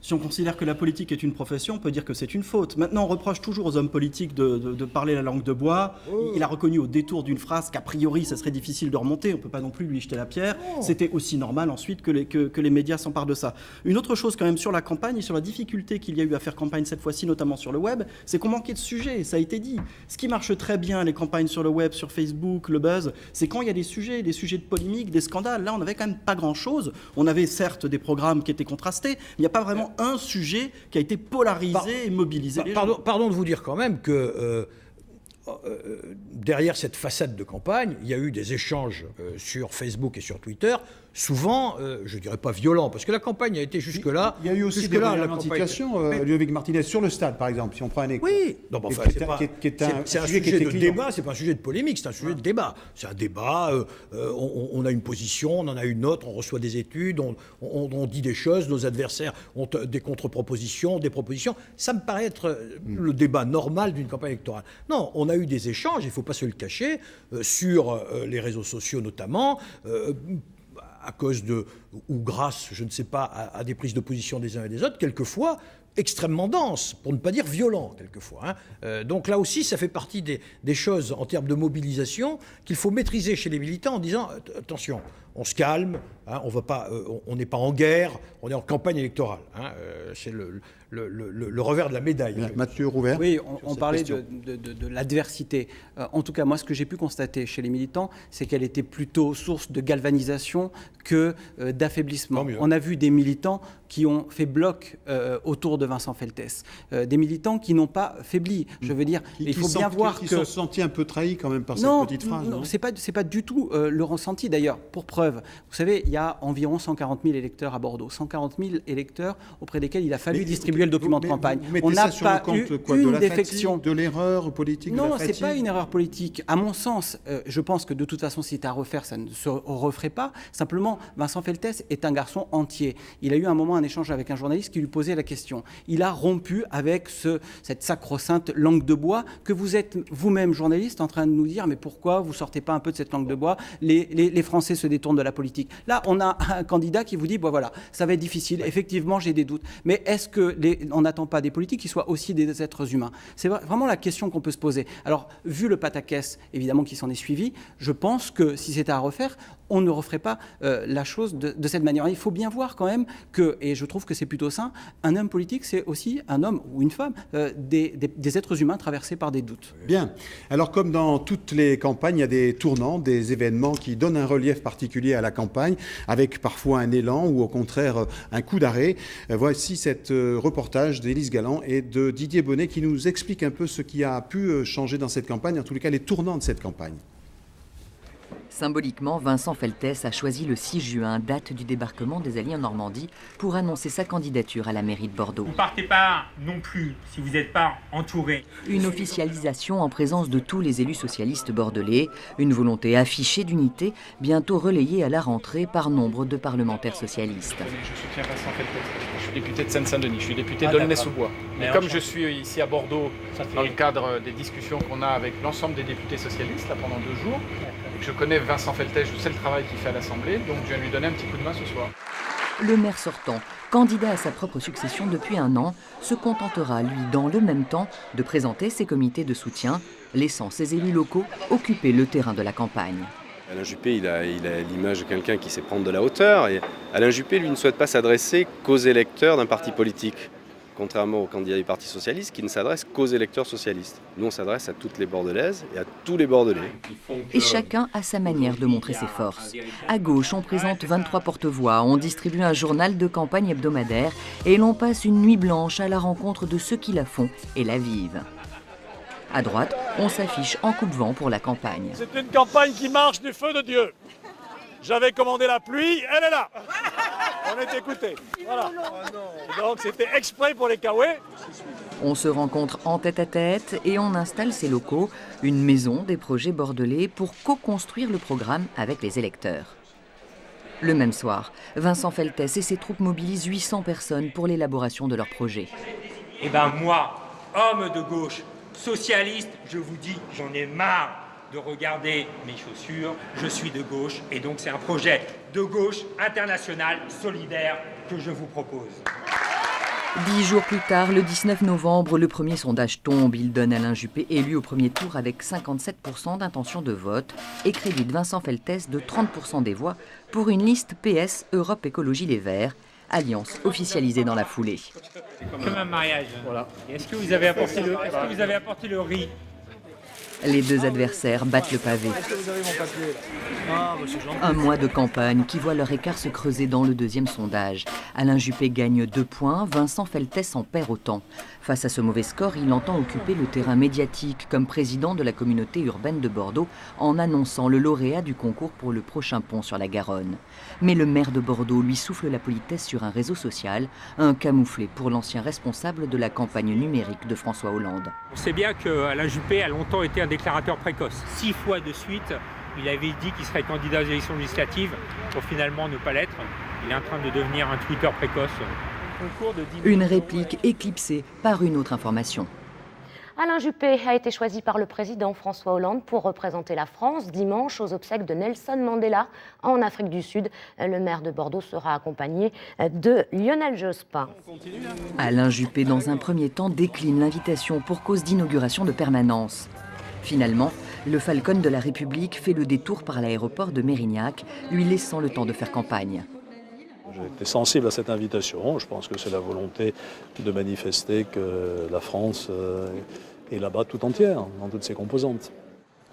F: Si on considère que la politique est une profession, on peut dire que c'est une faute. Maintenant, on reproche toujours aux hommes politiques de parler la langue de bois. Oh. Il a reconnu au détour d'une phrase qu'a priori, ça serait difficile de remonter. On ne peut pas non plus lui jeter la pierre. Oh. C'était aussi normal ensuite que les médias s'emparent de ça. Une autre chose quand même sur la campagne et sur la difficulté qu'il y a eu à faire campagne cette fois-ci, notamment sur le web, c'est qu'on manquait de sujets, ça a été dit. Ce qui marche très bien, les campagnes sur le web, sur Facebook, le buzz, c'est quand il y a des sujets de polémique, des scandales. Là, on n'avait quand même pas grand-chose. On avait certes des programmes qui étaient contrastés, mais il n'y a pas vraiment un sujet qui a été polarisé et mobilisé.
C: Pardon de vous dire quand même que derrière cette façade de campagne, il y a eu des échanges sur Facebook et sur Twitter, souvent, je ne dirais pas violents, parce que la campagne a été jusque-là...
A: Il y a eu aussi des revendications, Ludovic Martinez, sur le stade, par exemple, si on prend un exemple.
C: Oui, c'est un sujet de débat, c'est pas un sujet de polémique, c'est un sujet de débat. C'est un débat, on a une position, on en a une autre, on reçoit des études, on dit des choses, nos adversaires ont des contre-propositions, des propositions. Ça me paraît être le débat normal d'une campagne électorale. Non, on a eu des échanges, il ne faut pas se le cacher, sur les réseaux sociaux notamment, à cause de, ou grâce, je ne sais pas, à des prises de position des uns et des autres, quelquefois extrêmement denses, pour ne pas dire violents, quelquefois. Donc là aussi, ça fait partie des choses en termes de mobilisation qu'il faut maîtriser chez les militants en disant attention, on se calme, on n'est pas en guerre, on est en campagne électorale. C'est le revers de la médaille.
A: Mathieu Rouvert.
G: Oui, on parlait de l'adversité. En tout cas, moi, ce que j'ai pu constater chez les militants, c'est qu'elle était plutôt source de galvanisation que d'affaiblissement. On a vu des militants qui ont fait bloc autour de Vincent Feltès. Des militants qui n'ont pas faibli. Je veux dire, il faut bien voir que...
A: Qui se sont sentis un peu trahis quand même par cette petite phrase.
G: Non, c'est pas du tout le ressenti. D'ailleurs, pour preuve, vous savez, il y a environ 140 000 électeurs à Bordeaux. 140 000 électeurs auprès desquels il a fallu distribuer le document de campagne.
A: On n'a pas eu une défection. De l'erreur politique?
G: Non, ce n'est pas une erreur politique. À mon sens, je pense que de toute façon, si c'était à refaire, ça ne se referait pas. Simplement, Vincent Feltès est un garçon entier. Il a eu un moment un échange avec un journaliste qui lui posait la question. Il a rompu avec cette sacro-sainte langue de bois que vous êtes vous-même journaliste en train de nous dire mais pourquoi vous sortez pas un peu de cette langue de bois? Les Français se détournent de la politique. Là, on a un candidat qui vous dit voilà, ça va être difficile. Effectivement, j'ai des doutes. Mais est-ce que on n'attend pas des politiques qui soient aussi des êtres humains? C'est vraiment la question qu'on peut se poser. Alors, vu le pataquès, évidemment, qui s'en est suivi, je pense que si c'était à refaire, on ne referait pas la chose de cette manière. Il faut bien voir quand même que, et je trouve que c'est plutôt sain, un homme politique, c'est aussi un homme ou une femme, des êtres humains traversés par des doutes.
A: Bien. Alors, comme dans toutes les campagnes, il y a des tournants, des événements qui donnent un relief particulier à la campagne, avec parfois un élan ou au contraire un coup d'arrêt. Voici cet reportage d'Élise Galland et de Didier Bonnet qui nous explique un peu ce qui a pu changer dans cette campagne, en tous les cas les tournants de cette campagne.
B: Symboliquement, Vincent Feltès a choisi le 6 juin, date du débarquement des Alliés en Normandie, pour annoncer sa candidature à la mairie de Bordeaux.
T: Vous ne partez pas non plus si vous n'êtes pas entouré.
B: Une officialisation en présence de tous les élus socialistes bordelais, une volonté affichée d'unité, bientôt relayée à la rentrée par nombre de parlementaires socialistes.
U: Je soutiens Vincent Feltès. Je suis député de Seine-Saint-Denis, je suis député d'Aulnay-sous-Bois. Mais comme je suis ici à Bordeaux, dans le cadre des discussions qu'on a avec l'ensemble des députés socialistes là, pendant 2 jours, je connais Vincent Feltès, je sais le travail qu'il fait à l'Assemblée, donc je viens lui donner un petit coup de main ce soir.
B: Le maire sortant, candidat à sa propre succession depuis 1 an, se contentera, lui, dans le même temps, de présenter ses comités de soutien, laissant ses élus locaux occuper le terrain de la campagne.
V: Alain Juppé, il a l'image de quelqu'un qui sait prendre de la hauteur. Et Alain Juppé, lui, ne souhaite pas s'adresser qu'aux électeurs d'un parti politique, contrairement au candidat du Parti socialiste qui ne s'adresse qu'aux électeurs socialistes. Nous, on s'adresse à toutes les Bordelaises et à tous les Bordelais.
B: Et chacun a sa manière de montrer ses forces. À gauche, on présente 23 porte-voix, on distribue un journal de campagne hebdomadaire et l'on passe une nuit blanche à la rencontre de ceux qui la font et la vivent. À droite, on s'affiche en coupe-vent pour la campagne.
W: C'est une campagne qui marche du feu de Dieu. J'avais commandé la pluie, elle est là. On est écouté. Voilà. Donc c'était exprès pour les Kaoué.
B: On se rencontre en tête-à-tête et on installe ses locaux, une maison des projets bordelais pour co-construire le programme avec les électeurs. Le même soir, Vincent Feltès et ses troupes mobilisent 800 personnes pour l'élaboration de leur projet.
T: Eh bien moi, homme de gauche, socialiste, je vous dis, j'en ai marre de regarder mes chaussures. Je suis de gauche et donc c'est un projet de gauche international solidaire que je vous propose.
B: 10 jours plus tard, le 19 novembre, le premier sondage tombe. Il donne Alain Juppé élu au premier tour avec 57% d'intention de vote et crédite Vincent Feltès de 30% des voix pour une liste PS Europe Écologie Les Verts, alliance officialisée dans la foulée.
T: Comme un mariage. Voilà. Est-ce que vous avez apporté le riz?
B: Les deux adversaires battent le pavé. Un mois de campagne qui voit leur écart se creuser dans le deuxième sondage. Alain Juppé gagne 2 points, Vincent Feltès en perd autant. Face à ce mauvais score, il entend occuper le terrain médiatique comme président de la communauté urbaine de Bordeaux en annonçant le lauréat du concours pour le prochain pont sur la Garonne. Mais le maire de Bordeaux lui souffle la politesse sur un réseau social, un camouflet pour l'ancien responsable de la campagne numérique de François Hollande.
T: On sait bien qu'Alain Juppé a longtemps été un déclarateur précoce. 6 fois de suite, il avait dit qu'il serait candidat aux élections législatives pour finalement ne pas l'être. Il est en train de devenir un Twitter précoce.
B: Une réplique éclipsée par une autre information.
E: Alain Juppé a été choisi par le président François Hollande pour représenter la France dimanche aux obsèques de Nelson Mandela en Afrique du Sud. Le maire de Bordeaux sera accompagné de Lionel Jospin.
B: Alain Juppé, dans un premier temps, décline l'invitation pour cause d'inauguration de permanence. Finalement, le Falcon de la République fait le détour par l'aéroport de Mérignac, lui laissant le temps de faire campagne.
L: J'ai été sensible à cette invitation. Je pense que c'est la volonté de manifester que la France est là-bas tout entière, dans toutes ses composantes.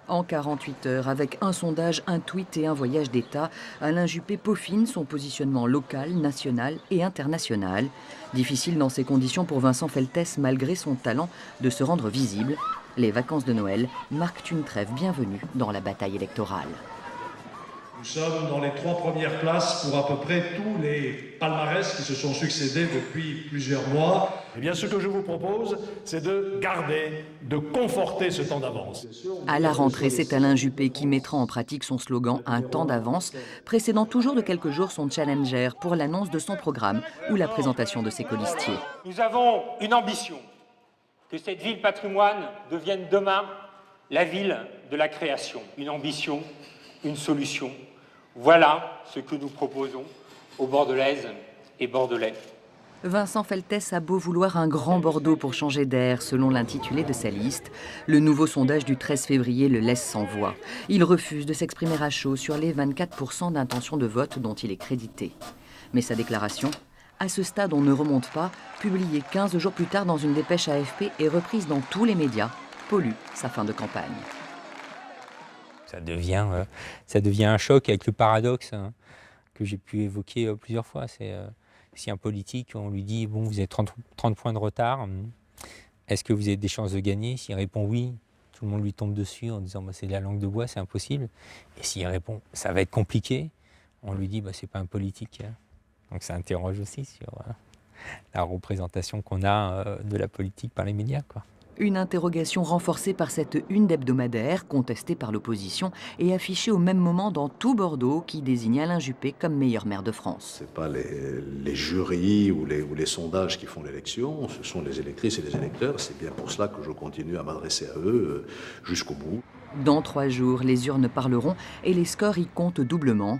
B: En 48 heures, avec un sondage, un tweet et un voyage d'État, Alain Juppé peaufine son positionnement local, national et international. Difficile dans ces conditions pour Vincent Feltès, malgré son talent de se rendre visible. Les vacances de Noël marquent une trêve bienvenue dans la bataille électorale.
W: Nous sommes dans les 3 premières places pour à peu près tous les palmarès qui se sont succédés depuis plusieurs mois. Eh bien, ce que je vous propose, c'est de garder, de conforter ce temps d'avance.
B: À la rentrée, c'est Alain Juppé qui mettra en pratique son slogan « Un temps d'avance », précédant toujours de quelques jours son challenger pour l'annonce de son programme ou la présentation de ses colistiers.
T: Nous avons une ambition, que cette ville patrimoine devienne demain la ville de la création. Une ambition, une solution. Voilà ce que nous proposons aux Bordelaises et Bordelais.
B: Vincent Feltès a beau vouloir un grand Bordeaux pour changer d'air, selon l'intitulé de sa liste. Le nouveau sondage du 13 février le laisse sans voix. Il refuse de s'exprimer à chaud sur les 24% d'intention de vote dont il est crédité. Mais sa déclaration, à ce stade on ne remonte pas, publiée 15 jours plus tard dans une dépêche AFP et reprise dans tous les médias, pollue sa fin de campagne.
M: Ça devient un choc avec le paradoxe que j'ai pu évoquer plusieurs fois. C'est si un politique, on lui dit « bon, vous avez 30 points de retard, est-ce que vous avez des chances de gagner ?» S'il répond « oui », tout le monde lui tombe dessus en disant bah, « c'est de la langue de bois, c'est impossible ». Et s'il répond « ça va être compliqué », on lui dit bah, « c'est pas un politique ». Donc ça interroge aussi sur la représentation qu'on a de la politique par les médias, quoi.
B: Une interrogation renforcée par cette une d'hebdomadaire, contestée par l'opposition et affichée au même moment dans tout Bordeaux, qui désigne Alain Juppé comme meilleur maire de France.
H: Ce n'est pas les jurys ou les sondages qui font l'élection, ce sont les électrices et les électeurs. C'est bien pour cela que je continue à m'adresser à eux jusqu'au bout.
B: Dans 3 jours, les urnes parleront et les scores y comptent doublement.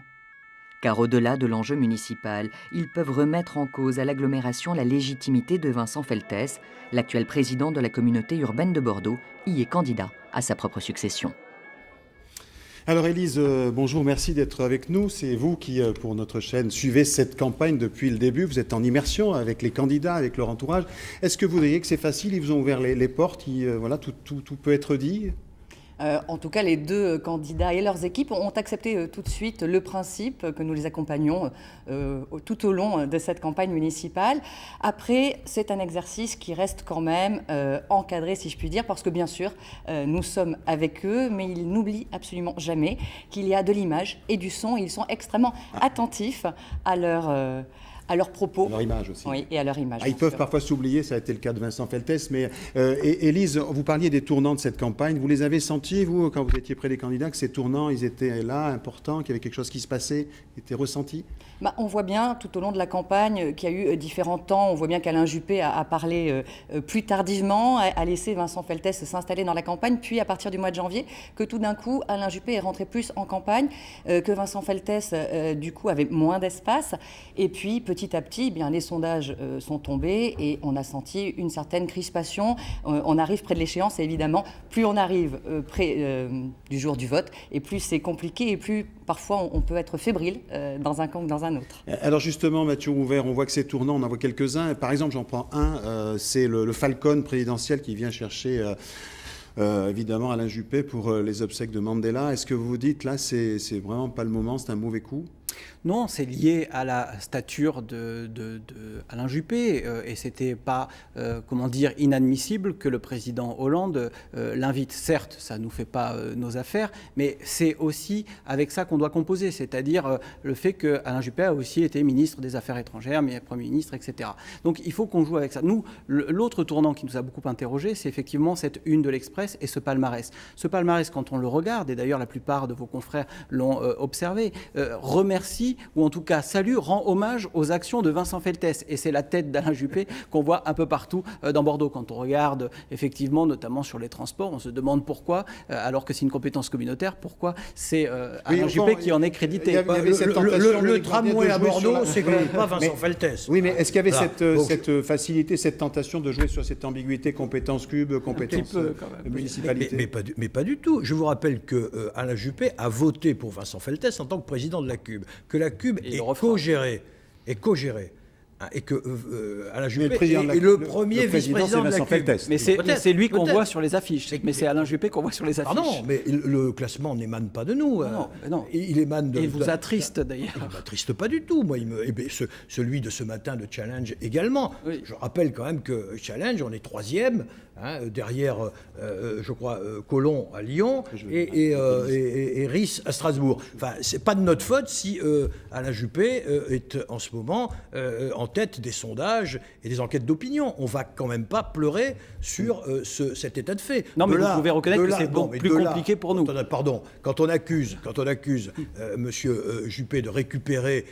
B: Car au-delà de l'enjeu municipal, ils peuvent remettre en cause à l'agglomération la légitimité de Vincent Feltès. L'actuel président de la communauté urbaine de Bordeaux y est candidat à sa propre succession.
A: Alors Élise, bonjour, merci d'être avec nous. C'est vous qui, pour notre chaîne, suivez cette campagne depuis le début. Vous êtes en immersion avec les candidats, avec leur entourage. Est-ce que vous diriez que c'est facile? Ils vous ont ouvert les portes, voilà, tout peut être dit?
J: En tout cas, les 2 candidats et leurs équipes ont accepté tout de suite le principe que nous les accompagnons tout au long de cette campagne municipale. Après, c'est un exercice qui reste quand même encadré, si je puis dire, parce que bien sûr, nous sommes avec eux, mais ils n'oublient absolument jamais qu'il y a de l'image et du son. Ils sont extrêmement attentifs à à leurs propos.
A: À leur image aussi.
J: Oui, et à leur image.
A: Ils peuvent parfois s'oublier, ça a été le cas de Vincent Feltès, mais Élise, vous parliez des tournants de cette campagne. Vous les avez sentis, vous, quand vous étiez près des candidats, que ces tournants, ils étaient là, importants, qu'il y avait quelque chose qui se passait, qui était ressenti?
J: On voit bien tout au long de la campagne qu'il y a eu différents temps. On voit bien qu'Alain Juppé a parlé plus tardivement, a laissé Vincent Feltès s'installer dans la campagne, puis à partir du mois de janvier, que tout d'un coup, Alain Juppé est rentré plus en campagne, que Vincent Feltès, du coup, avait moins d'espace. Et puis, petit à petit, les sondages sont tombés et on a senti une certaine crispation. On arrive près de l'échéance et évidemment, plus on arrive près du jour du vote, et plus c'est compliqué et plus parfois on peut être fébrile dans un camp que dans un autre.
A: Alors justement, Mathieu Rouvert, on voit que ces tournants, on en voit quelques-uns. Par exemple, j'en prends un, c'est le Falcon présidentiel qui vient chercher évidemment Alain Juppé pour les obsèques de Mandela. Est-ce que vous vous dites, là, c'est vraiment pas le moment, c'est un mauvais coup?
F: Non, c'est lié à la stature de Alain Juppé et c'était pas, inadmissible que le président Hollande l'invite. Certes, ça nous fait pas nos affaires, mais c'est aussi avec ça qu'on doit composer, c'est-à-dire le fait que Alain Juppé a aussi été ministre des Affaires étrangères, Premier ministre, etc. Donc il faut qu'on joue avec ça. Nous, l'autre tournant qui nous a beaucoup interrogé, c'est effectivement cette une de l'Express et ce palmarès. Ce palmarès, quand on le regarde, et d'ailleurs la plupart de vos confrères l'ont observé, remercie, ou en tout cas salue, rend hommage aux actions de Vincent Feltès. Et c'est la tête d'Alain Juppé qu'on voit un peu partout dans Bordeaux. Quand on regarde, effectivement, notamment sur les transports, on se demande pourquoi, alors que c'est une compétence communautaire, pourquoi c'est Alain Juppé qui en est crédité.
C: Le tramway à Bordeaux, c'est quand même pas Vincent Feltès.
A: Oui, mais est-ce qu'il y avait cette facilité, cette tentation de jouer sur cette ambiguïté, compétence cube, compétence municipalité?
C: Mais pas du tout. Je vous rappelle que Alain Juppé a voté pour Vincent Feltès en tant que président de la Cube, que la Cube est co-gérée, et que Alain Juppé est le premier vice-président de la Cube.
F: Mais c'est lui qu'on voit sur les affiches. Mais c'est Alain Juppé qu'on voit sur les affiches.
C: Pardon, mais le classement n'émane pas de nous.
F: Non.
C: Il émane de...
F: Il vous attriste d'ailleurs.
C: Il ne m'attriste pas du tout. Moi, celui de ce matin de Challenge également. Oui. Je rappelle quand même que Challenge, on est 3e. Derrière, je crois, Colomb à Lyon et Ries à Strasbourg. Enfin, c'est pas de notre faute si Alain Juppé est en ce moment en tête des sondages et des enquêtes d'opinion. On va quand même pas pleurer sur cet état de fait.
F: Non, mais vous pouvez reconnaître que c'est beaucoup plus compliqué pour nous.
C: Pardon, quand on accuse Monsieur Juppé de récupérer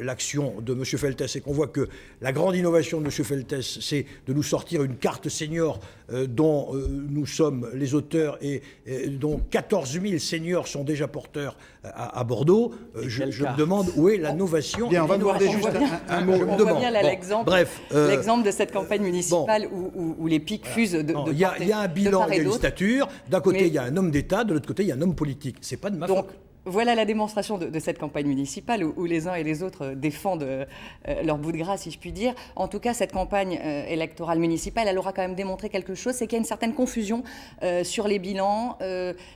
C: l'action de Monsieur Feltès et qu'on voit que la grande innovation de Monsieur Feltès, c'est de nous sortir une carte senior dont nous sommes les auteurs et dont 14 000 seniors sont déjà porteurs à Bordeaux, je me demande où est la novation.
A: Bien, on va demander juste un mot.
J: On voit bien là l'exemple de cette campagne municipale où les pics fusent de part et d'autre.
C: Il y a un bilan d'égalistature. D'un côté, il y a un homme d'État, de l'autre côté, il y a un homme politique. C'est pas de ma faute.
J: Voilà la démonstration de cette campagne municipale où les uns et les autres défendent leur bout de gras, si je puis dire. En tout cas, cette campagne électorale municipale, elle aura quand même démontré quelque chose, c'est qu'il y a une certaine confusion sur les bilans,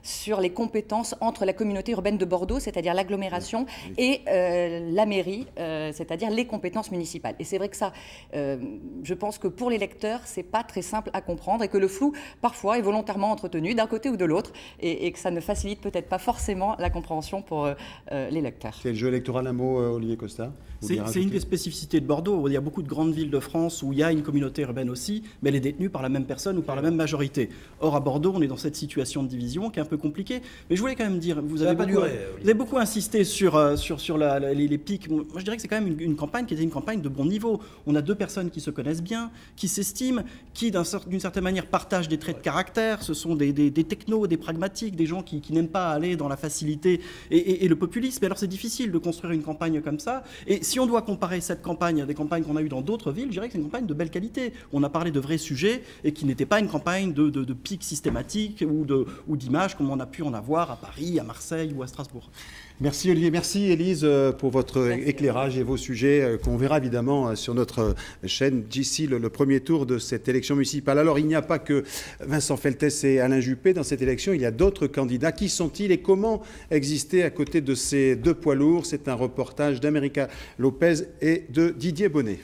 J: sur les compétences entre la communauté urbaine de Bordeaux, c'est-à-dire l'agglomération, et la mairie, c'est-à-dire les compétences municipales. Et c'est vrai que ça, je pense que pour les lecteurs, c'est pas très simple à comprendre et que le flou, parfois, est volontairement entretenu d'un côté ou de l'autre et que ça ne facilite peut-être pas forcément la compréhension pour les lecteurs.
A: C'est le jeu électoral, un mot, Olivier Costa?
F: C'est une des spécificités de Bordeaux. Il y a beaucoup de grandes villes de France où il y a une communauté urbaine aussi, mais elle est détenue par la même personne ou par la même majorité. Or, à Bordeaux, on est dans cette situation de division qui est un peu compliquée. Mais je voulais quand même dire, vous avez beaucoup insisté sur les pics. Moi, je dirais que c'est quand même une campagne qui était une campagne de bon niveau. On a deux personnes qui se connaissent bien, qui s'estiment, qui, d'une certaine manière, partagent des traits de caractère. Ce sont des technos, des pragmatiques, des gens qui n'aiment pas aller dans la facilité et le populisme. Et alors, c'est difficile de construire une campagne comme ça. Et si on doit comparer cette campagne à des campagnes qu'on a eues dans d'autres villes, je dirais que c'est une campagne de belle qualité. On a parlé de vrais sujets et qui n'était pas une campagne de pics systématiques ou d'images comme on a pu en avoir à Paris, à Marseille ou à Strasbourg.
A: Merci Olivier, merci Élise pour votre éclairage et vos sujets qu'on verra évidemment sur notre chaîne d'ici le premier tour de cette élection municipale. Alors il n'y a pas que Vincent Feltès et Alain Juppé dans cette élection, il y a d'autres candidats. Qui sont-ils et comment exister à côté de ces deux poids lourds? C'est un reportage d'América Lopez et de Didier Bonnet.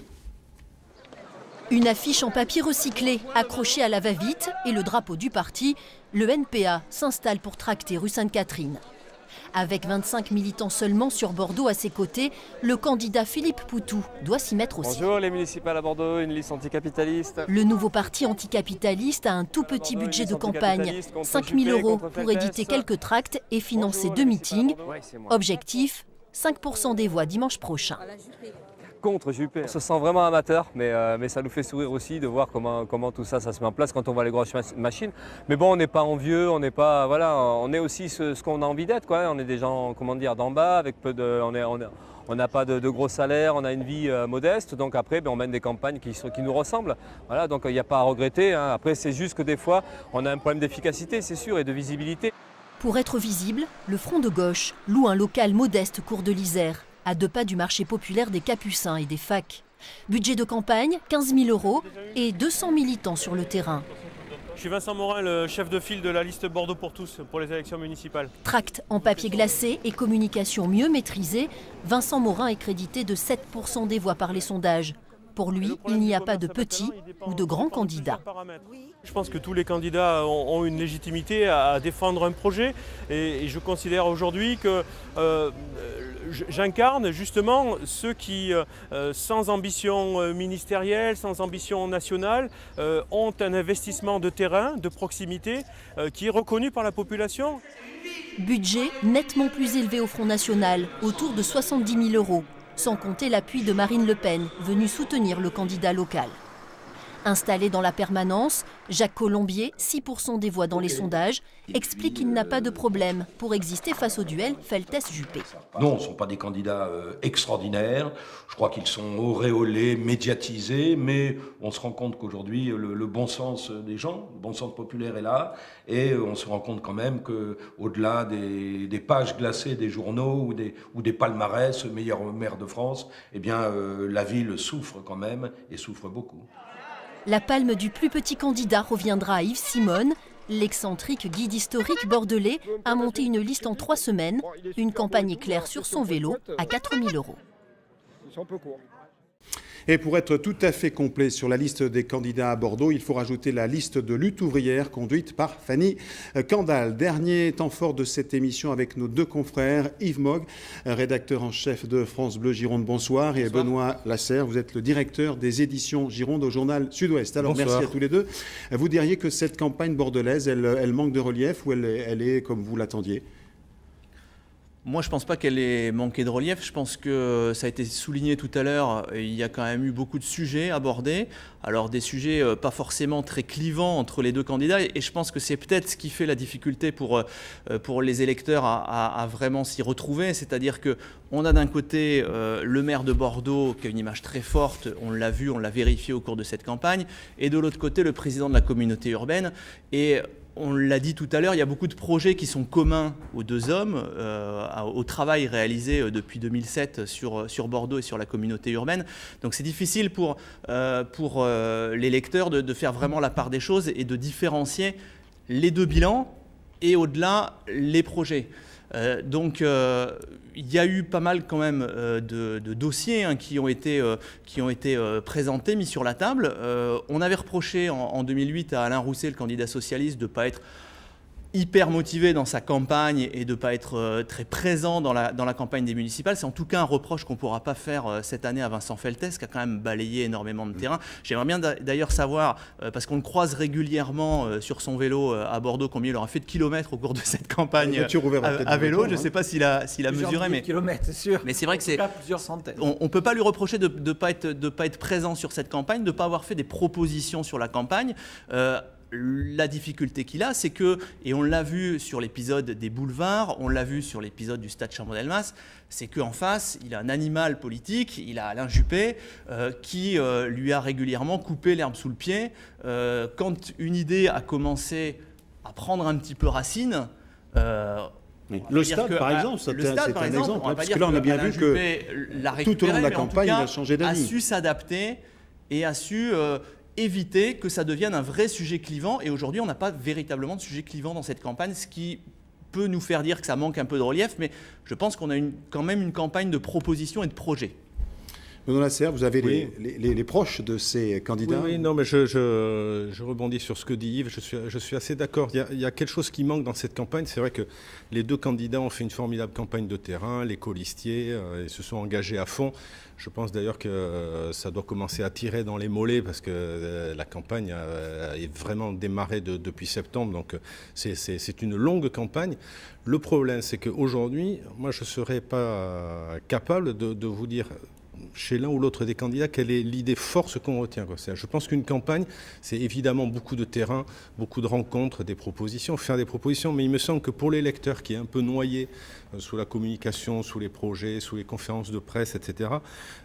O: Une affiche en papier recyclé accrochée à la va-vite et le drapeau du parti, le NPA, s'installe pour tracter rue Sainte-Catherine. Avec 25 militants seulement sur Bordeaux à ses côtés, le candidat Philippe Poutou doit s'y mettre aussi.
D: Bonjour les municipales à Bordeaux, une liste anticapitaliste.
O: Le nouveau parti anticapitaliste a un tout petit budget de campagne, 5 000 € pour éditer quelques tracts et financer 2 meetings. Objectif, 5% des voix dimanche prochain.
D: Contre Juppé. On se sent vraiment amateur, mais ça nous fait sourire aussi de voir comment tout ça se met en place quand on voit les grosses machines. Mais bon, on n'est pas envieux, on n'est pas, voilà, on est aussi ce qu'on a envie d'être, quoi. On est des gens, comment dire, d'en bas, avec peu de, on n'a pas de gros salaires, on a une vie modeste, donc après on mène des campagnes qui nous ressemblent. Voilà, donc il n'y a pas à regretter, hein. Après c'est juste que des fois on a un problème d'efficacité, c'est sûr, et de visibilité.
O: Pour être visible, le Front de gauche loue un local modeste cours de l'Isère, à 2 pas du marché populaire des Capucins et des facs. Budget de campagne, 15 000 € et 200 militants sur le terrain.
K: Je suis Vincent Morin, le chef de file de la liste Bordeaux pour tous pour les élections municipales.
O: Tract en papier glacé et communication mieux maîtrisée, Vincent Morin est crédité de 7% des voix par les sondages. Pour lui, il n'y a pas de petits ou de grands candidats.
K: Je pense que tous les candidats ont une légitimité à défendre un projet et je considère aujourd'hui que j'incarne justement ceux qui, sans ambition ministérielle, sans ambition nationale, ont un investissement de terrain, de proximité, qui est reconnu par la population.
O: Budget nettement plus élevé au Front National, autour de 70 000 €, sans compter l'appui de Marine Le Pen, venue soutenir le candidat local. Installé dans la permanence, Jacques Colombier, 6% des voix dans les sondages, explique qu'il n'a pas de problème pour exister face au duel Feltes-Juppé.
N: Non, ce ne sont pas des candidats extraordinaires. Je crois qu'ils sont auréolés, médiatisés, mais on se rend compte qu'aujourd'hui, le bon sens des gens, le bon sens populaire est là, et on se rend compte quand même qu'au-delà des pages glacées des journaux ou des palmarès, meilleur maire de France, eh bien, la ville souffre quand même, et souffre beaucoup.
O: La palme du plus petit candidat reviendra à Yves Simone. L'excentrique guide historique bordelais a monté une liste en 3 semaines, une campagne éclair sur son vélo à 4 000 €.
A: C'est un peu court. Et pour être tout à fait complet sur la liste des candidats à Bordeaux, il faut rajouter la liste de lutte ouvrière conduite par Fanny Candal. Dernier temps fort de cette émission avec nos 2 confrères, Yves Mogg, rédacteur en chef de France Bleu Gironde, bonsoir, et Benoît Lasserre, vous êtes le directeur des éditions Gironde au journal Sud-Ouest. Alors bonsoir. Merci à tous les deux. Vous diriez que cette campagne bordelaise, elle manque de relief ou elle est comme vous l'attendiez ?
X: Moi, je ne pense pas qu'elle ait manqué de relief. Je pense que ça a été souligné tout à l'heure. Il y a quand même eu beaucoup de sujets abordés. Alors, des sujets pas forcément très clivants entre les 2 candidats. Et je pense que c'est peut-être ce qui fait la difficulté pour les électeurs à vraiment s'y retrouver. C'est-à-dire qu'on a d'un côté le maire de Bordeaux qui a une image très forte. On l'a vu, on l'a vérifié au cours de cette campagne. Et de l'autre côté, le président de la communauté urbaine. Et on l'a dit tout à l'heure, il y a beaucoup de projets qui sont communs aux 2 hommes, au travail réalisé depuis 2007 sur Bordeaux et sur la communauté urbaine. Donc c'est difficile pour les lecteurs de faire vraiment la part des choses et de différencier les 2 bilans et au-delà les projets. Donc il y a eu pas mal quand même de dossiers qui ont été présentés, mis sur la table. On avait reproché en 2008 à Alain Rousset, le candidat socialiste, de ne pas être hyper motivé dans sa campagne et de ne pas être très présent dans la campagne des municipales. C'est en tout cas un reproche qu'on ne pourra pas faire cette année à Vincent Feltes, qui a quand même balayé énormément de terrain. J'aimerais bien d'ailleurs savoir, parce qu'on le croise régulièrement sur son vélo à Bordeaux, combien il aura fait de kilomètres au cours de cette campagne à vélo. Je ne sais pas s'il a mesuré, mais
Y: kilomètres, c'est sûr.
X: Mais c'est vrai que c'est
Y: plusieurs centaines.
X: On ne peut pas lui reprocher de ne pas être présent sur cette campagne, de ne pas avoir fait des propositions sur la campagne. La difficulté qu'il a, c'est que, et on l'a vu sur l'épisode des boulevards, on l'a vu sur l'épisode du stade Chambre-Delmas, c'est qu'en face, il a un animal politique, il a Alain Juppé, qui lui a régulièrement coupé l'herbe sous le pied. Quand une idée a commencé à prendre un petit peu racine,
A: le stade, par exemple, c'est un exemple, parce que là, on a bien vu que tout au long de la campagne, il a changé d'avis.
X: A su s'adapter et a su éviter que ça devienne un vrai sujet clivant. Et aujourd'hui, on n'a pas véritablement de sujet clivant dans cette campagne, ce qui peut nous faire dire que ça manque un peu de relief, mais je pense qu'on a quand même une campagne de propositions et de projets.
A: Benoît Lasserre, vous avez les proches de ces candidats.
P: Oui, non, mais je rebondis sur ce que dit Yves. Je suis assez d'accord. Il y a quelque chose qui manque dans cette campagne. C'est vrai que les deux candidats ont fait une formidable campagne de terrain, les colistiers, ils se sont engagés à fond. Je pense d'ailleurs que ça doit commencer à tirer dans les mollets parce que la campagne est vraiment démarrée depuis septembre. Donc c'est une longue campagne. Le problème, c'est qu'aujourd'hui, moi, je ne serais pas capable de vous dire chez l'un ou l'autre des candidats quelle est l'idée force qu'on retient. Je pense qu'une campagne, c'est évidemment beaucoup de terrain, beaucoup de rencontres, des propositions, faire des propositions, mais il me semble que pour l'électeur qui est un peu noyé sous la communication, sous les projets, sous les conférences de presse, etc.,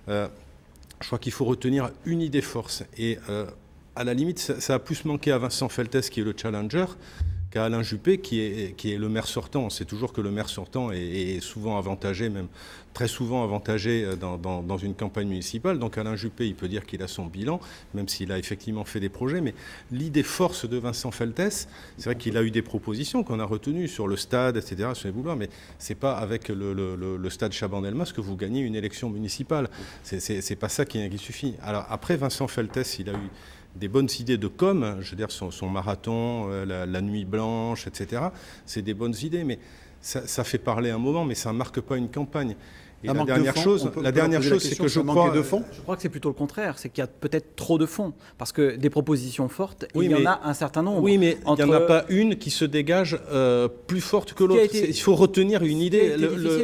P: je crois qu'il faut retenir une idée force. Et à la limite, ça a plus manqué à Vincent Feltès, qui est le challenger, qu'à Alain Juppé, qui est le maire sortant. On sait toujours que le maire sortant est souvent avantagé, même très souvent avantagé dans une campagne municipale. Donc Alain Juppé, il peut dire qu'il a son bilan, même s'il a effectivement fait des projets. Mais l'idée force de Vincent Feltès, c'est vrai qu'il a eu des propositions qu'on a retenues sur le stade, etc., sur les boulevards, mais c'est pas avec le stade Chaban-Delmas que vous gagnez une élection municipale. C'est pas ça qui suffit. Alors après, Vincent Feltès, il a eu des bonnes idées de com, je veux dire son marathon, la nuit blanche, etc. C'est des bonnes idées, mais ça fait parler un moment, mais ça ne marque pas une campagne. Et la dernière chose, c'est que je crois...
F: Je crois que c'est plutôt le contraire, c'est qu'il y a peut-être trop de fonds, parce que des propositions fortes, il y en a un certain nombre.
P: Oui, mais il n'y en a pas une qui se dégage plus forte que l'autre. Il faut retenir une idée.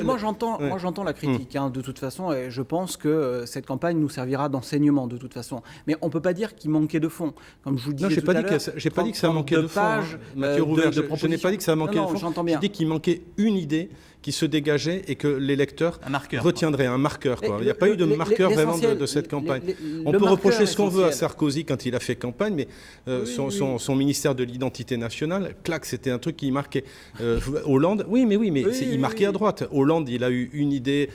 F: Moi, j'entends la critique, de toute façon, et je pense que cette campagne nous servira d'enseignement, de toute façon. Mais on ne peut pas dire qu'il manquait de fonds. Comme je vous le disais tout à l'heure,
P: j'ai pas dit que ça manquait de fonds. Mathieu Rouvert, je n'ai pas dit que ça manquait de fonds.
F: J'entends bien.
P: J'ai dit qu'il manquait une idée qui se dégageait et que l'électeur retiendrait un marqueur. Il n'y a pas eu de marqueur vraiment de cette campagne. On peut reprocher ce qu'on veut à Sarkozy quand il a fait campagne, mais son ministère de l'identité nationale, clac, c'était un truc qui marquait. Hollande, il marquait à droite. Hollande, il a eu une idée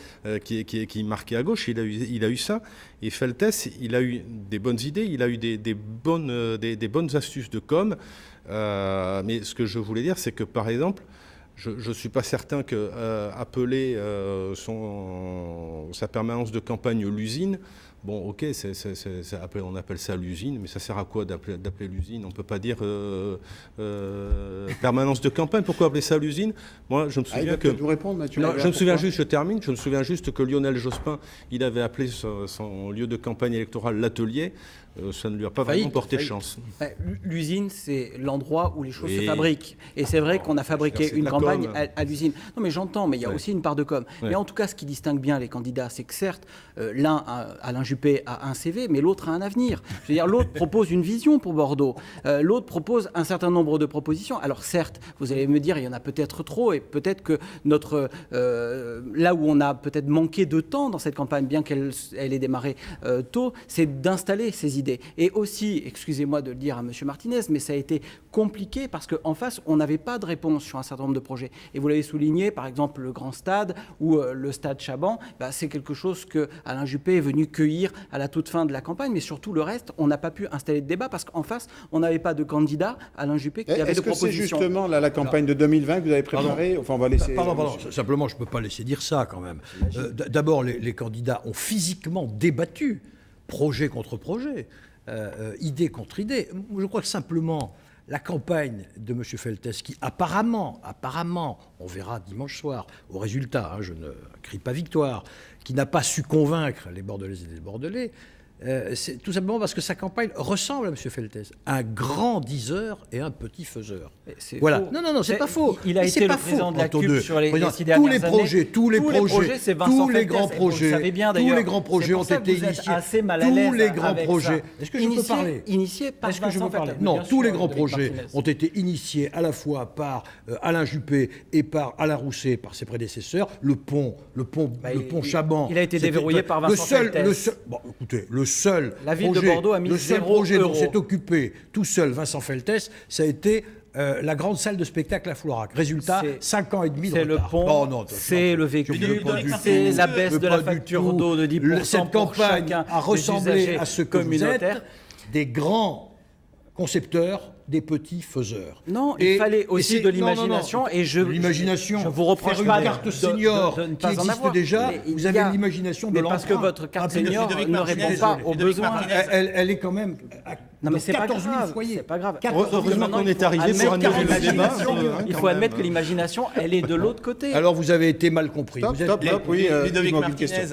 P: qui marquait à gauche, il a eu ça. Et Feltès, il a eu des bonnes idées, il a eu des bonnes astuces de com. Mais ce que je voulais dire, c'est que par exemple, je ne suis pas certain qu'appeler sa permanence de campagne l'usine, bon, ok, on appelle ça l'usine, mais ça sert à quoi d'appeler l'usine? On ne peut pas dire permanence de campagne. Pourquoi appeler ça l'usine? Moi, je me souviens que...
A: Vous répondre, Mathieu.
P: Non, je me souviens juste, je termine, je me souviens juste que Lionel Jospin, il avait appelé son lieu de campagne électorale l'atelier. Ça ne lui a pas vraiment porté chance.
F: L'usine, c'est l'endroit où les choses se fabriquent. Et c'est vrai qu'on a fabriqué une campagne à l'usine. Non, mais j'entends, mais il y a aussi une part de com. Mais en tout cas, ce qui distingue bien les candidats, c'est que certes, l'un, Alain Juppé, a un CV, mais l'autre a un avenir. Je veux dire, l'autre propose une vision pour Bordeaux. L'autre propose un certain nombre de propositions. Alors certes, vous allez me dire, il y en a peut-être trop, et peut-être que là où on a peut-être manqué de temps dans cette campagne, bien qu'elle ait démarré tôt, c'est d'installer ces idées. Et aussi, excusez-moi de le dire à M. Martinez, mais ça a été compliqué parce qu'en face, on n'avait pas de réponse sur un certain nombre de projets. Et vous l'avez souligné, par exemple, le Grand Stade ou le Stade Chaban, c'est quelque chose que Alain Juppé est venu cueillir à la toute fin de la campagne, mais surtout le reste, on n'a pas pu installer de débat parce qu'en face, on n'avait pas de candidat, Alain Juppé, qui avait de propositions.
A: Est-ce que c'est justement la campagne de 2020 que vous avez préparée? Enfin, on va laisser...
C: Pardon, simplement, je ne peux pas laisser dire ça quand même. D'abord, les candidats ont physiquement débattu, projet contre projet. Idée contre idée. Je crois que simplement la campagne de M. Feltès, qui apparemment, on verra dimanche soir au résultat, je ne crie pas victoire, qui n'a pas su convaincre les Bordelaises et les Bordelais, c'est tout simplement parce que sa campagne ressemble à M. Feltès, un grand diseur et un petit faiseur. Voilà.
F: Faux.
C: Non, c'est pas faux.
F: Il a été le président de la CUP sur les 6 dernières années.
C: Tous les projets,
F: c'est Vincent Feltès.
C: Tous les grands projets ont été initiés. Tous les grands projets. Est-ce que je peux parler?
F: Initiés par Vincent Feltès.
C: Non, tous les grands projets ont été initiés à la fois par Alain Juppé et par Alain Rousset, par ses prédécesseurs. Le pont Chaban.
F: Il a été déverrouillé par Vincent Feltès.
C: Bon, écoutez, la
F: ville de Bordeaux a mis 0
C: projet dont s'est occupé tout seul Vincent Feltès, ça a été la grande salle de spectacle à Florac. Résultat, 5 ans et demi de retard.
F: C'est le pont, c'est le véhicule, c'est la baisse de la facture d'eau de 10%.
C: Cette campagne a ressemblé à ce que vous êtes, des grands concepteurs des petits faiseurs.
F: Non, il fallait aussi de l'imagination. Et
C: l'imagination.
F: Je vous reproche
C: faire
F: pas
C: une carte senior
F: de ne
C: qui
F: pas en
C: existe
F: avoir.
C: déjà.
F: Mais
C: vous avez l'imagination de l'emprunt.
F: Parce que votre carte senior ne répond pas aux besoins.
C: Elle est quand même.
F: Non, mais c'est pas
C: 14 000
F: grave.
C: foyers.
F: C'est pas grave.
P: Heureusement qu'on est arrivé pour un nouveau débat.
F: Il faut admettre que l'imagination, elle est de l'autre côté.
C: Alors vous avez été mal compris.
X: Ludovic Martinez,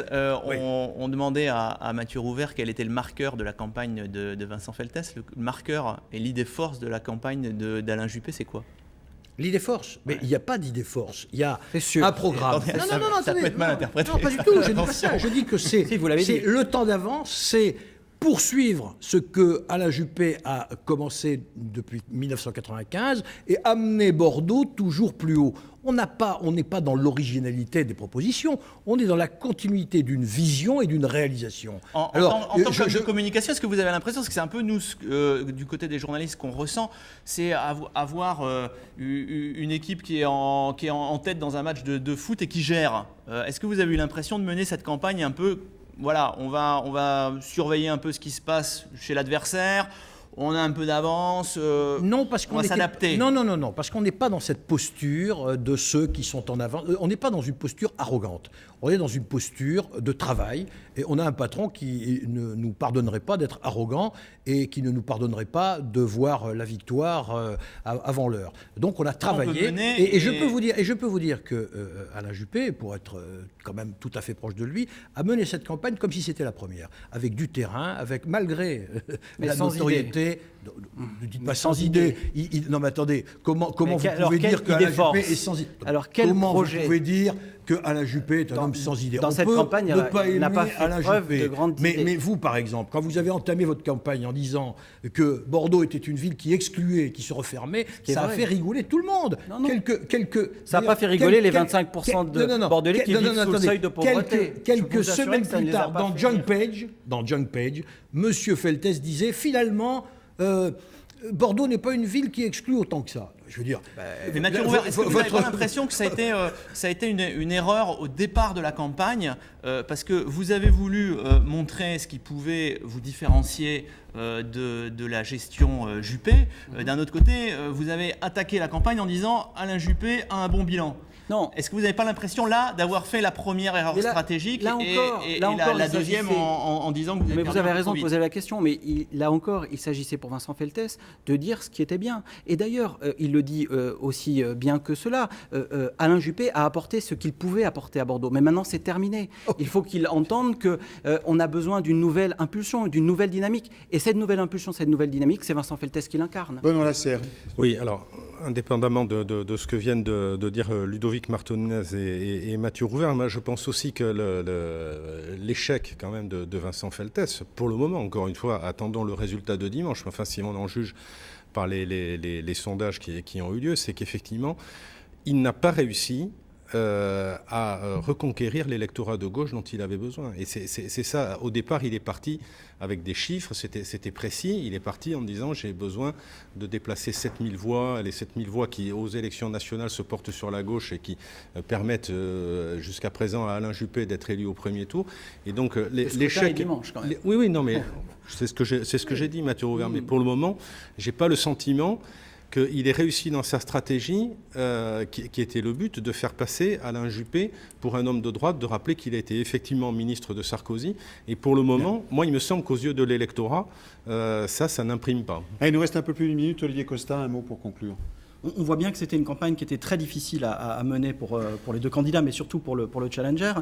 X: on demandait à Mathieu Rouvert quel était le marqueur de la campagne de Vincent Feltès. Le marqueur et l'idée force de la campagne d'Alain Juppé, c'est quoi?
C: L'idée force, mais il n'y a pas d'idée force, il y a un programme.
X: Non, ça peut être mal interprété.
C: Non, pas du tout, je dis pas ça. Je dis que c'est le temps d'avance, c'est poursuivre ce que Alain Juppé a commencé depuis 1995 et amener Bordeaux toujours plus haut. On n'est pas dans l'originalité des propositions, on est dans la continuité d'une vision et d'une réalisation.
X: En tant que communication, est-ce que vous avez l'impression, parce que c'est un peu nous, du côté des journalistes, qu'on ressent, c'est avoir une équipe qui est en tête dans un match de foot et qui gère. Est-ce que vous avez eu l'impression de mener cette campagne un peu, voilà, on va surveiller un peu ce qui se passe chez l'adversaire, on a un peu d'avance,
C: non, parce qu'on
X: va s'adapter.
C: Non, parce qu'on n'est pas dans cette posture de ceux qui sont en avant. On n'est pas dans une posture arrogante. On est dans une posture de travail et on a un patron qui ne nous pardonnerait pas d'être arrogant et qui ne nous pardonnerait pas de voir la victoire avant l'heure. Donc on a travaillé et je peux vous dire que Alain Juppé, pour être quand même tout à fait proche de lui, a mené cette campagne comme si c'était la première, avec du terrain, avec malgré la notoriété. Ne dites pas sans idée. Non mais attendez, comment vous pouvez dire qu'Alain Juppé est sans idée?
F: Alors quel projet?
C: Vous pouvez dire que Alain Juppé est un homme sans idée?
F: Dans cette campagne, il n'a pas fait preuve de grande idée.
C: Mais vous, par exemple, quand vous avez entamé votre campagne en disant que Bordeaux était une ville qui excluait, qui se refermait, ça a fait rigoler tout le monde.
F: Ça n'a pas fait rigoler les 25% de Bordelais qui vivent sous le seuil de pauvreté.
C: Quelques semaines plus tard, dans Junk Page, M. Feltès disait finalement Bordeaux n'est pas une ville qui exclut autant que ça. Je veux dire.
X: Mais Mathieu Rouvert, est-ce que vous n'avez pas l'impression que ça a été une erreur au départ de la campagne, parce que vous avez voulu montrer ce qui pouvait vous différencier de la gestion Juppé. D'un autre côté, vous avez attaqué la campagne en disant Alain Juppé a un bon bilan.
F: Non.
X: Est-ce que vous n'avez pas l'impression là d'avoir fait la première erreur stratégique et la deuxième en disant que vous avez
F: vous avez raison de poser la question, mais là encore, il s'agissait pour Vincent Feltès de dire ce qui était bien. Et d'ailleurs, il le dit aussi bien que cela, Alain Juppé a apporté ce qu'il pouvait apporter à Bordeaux. Mais maintenant, c'est terminé. Il faut qu'il entende qu'on a besoin d'une nouvelle impulsion, d'une nouvelle dynamique. Et cette nouvelle impulsion, cette nouvelle dynamique, c'est Vincent Feltès qui l'incarne.
A: Benoît Lasserre.
P: Oui, alors, indépendamment de ce que viennent de dire Ludovic Martinez et Mathieu Rouvert, moi je pense aussi que l'échec quand même de Vincent Feltès, pour le moment, encore une fois, attendons le résultat de dimanche, enfin si on en juge par les sondages qui ont eu lieu, c'est qu'effectivement, il n'a pas réussi à reconquérir l'électorat de gauche dont il avait besoin. Et c'est ça, au départ, il est parti avec des chiffres, c'était précis, il est parti en disant j'ai besoin de déplacer 7000 voix, les 7000 voix qui, aux élections nationales, se portent sur la gauche et qui permettent jusqu'à présent à Alain Juppé d'être élu au premier tour. Et donc l'échec...
F: dimanche, quand même.
P: Oui, non, mais c'est ce que j'ai dit, Mathieu Rouvert, mais pour le moment, j'ai pas le sentiment qu'il ait réussi dans sa stratégie, qui était le but de faire passer Alain Juppé pour un homme de droite, de rappeler qu'il a été effectivement ministre de Sarkozy. Et pour le moment, moi, il me semble qu'aux yeux de l'électorat, ça n'imprime pas.
A: Il nous reste un peu plus d'une minute. Olivier Costa, un mot pour conclure.
F: On voit bien que c'était une campagne qui était très difficile à mener pour les deux candidats, mais surtout pour le challenger.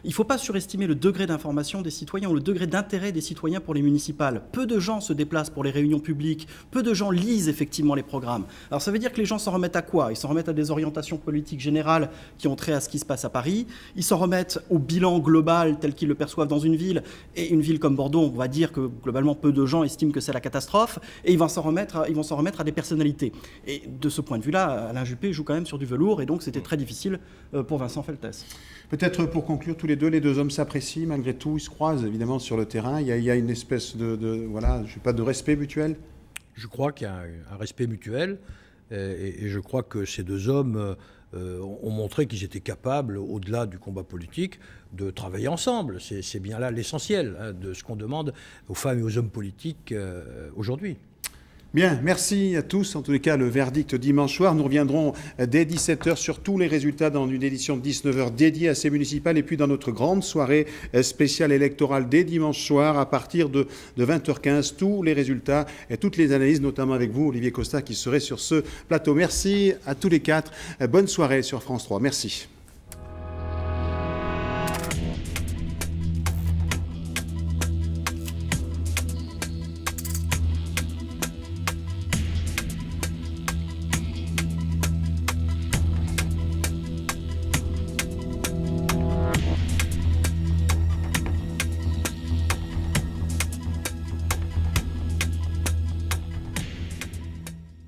F: Il ne faut pas surestimer le degré d'information des citoyens ou le degré d'intérêt des citoyens pour les municipales. Peu de gens se déplacent pour les réunions publiques, peu de gens lisent effectivement les programmes. Alors ça veut dire que les gens s'en remettent à quoi? Ils s'en remettent à des orientations politiques générales qui ont trait à ce qui se passe à Paris. Ils s'en remettent au bilan global tel qu'ils le perçoivent dans une ville. Et une ville comme Bordeaux, on va dire que globalement peu de gens estiment que c'est la catastrophe. Et ils vont s'en remettre à des personnalités. Et de ce point de vue-là, Alain Juppé joue quand même sur du velours et donc c'était très difficile pour Vincent Feltès.
A: Peut-être pour conclure, tous les deux hommes s'apprécient, malgré tout, ils se croisent évidemment sur le terrain. Il y a une espèce de respect mutuel.
C: Je crois qu'il y a un respect mutuel et je crois que ces deux hommes ont montré qu'ils étaient capables, au-delà du combat politique, de travailler ensemble. C'est bien là l'essentiel de ce qu'on demande aux femmes et aux hommes politiques aujourd'hui.
A: Bien, merci à tous. En tous les cas, le verdict dimanche soir. Nous reviendrons dès 17h sur tous les résultats dans une édition de 19h dédiée à ces municipales et puis dans notre grande soirée spéciale électorale dès dimanche soir à partir de 20h15. Tous les résultats et toutes les analyses, notamment avec vous, Olivier Costa, qui serait sur ce plateau. Merci à tous les quatre. Bonne soirée sur France 3. Merci.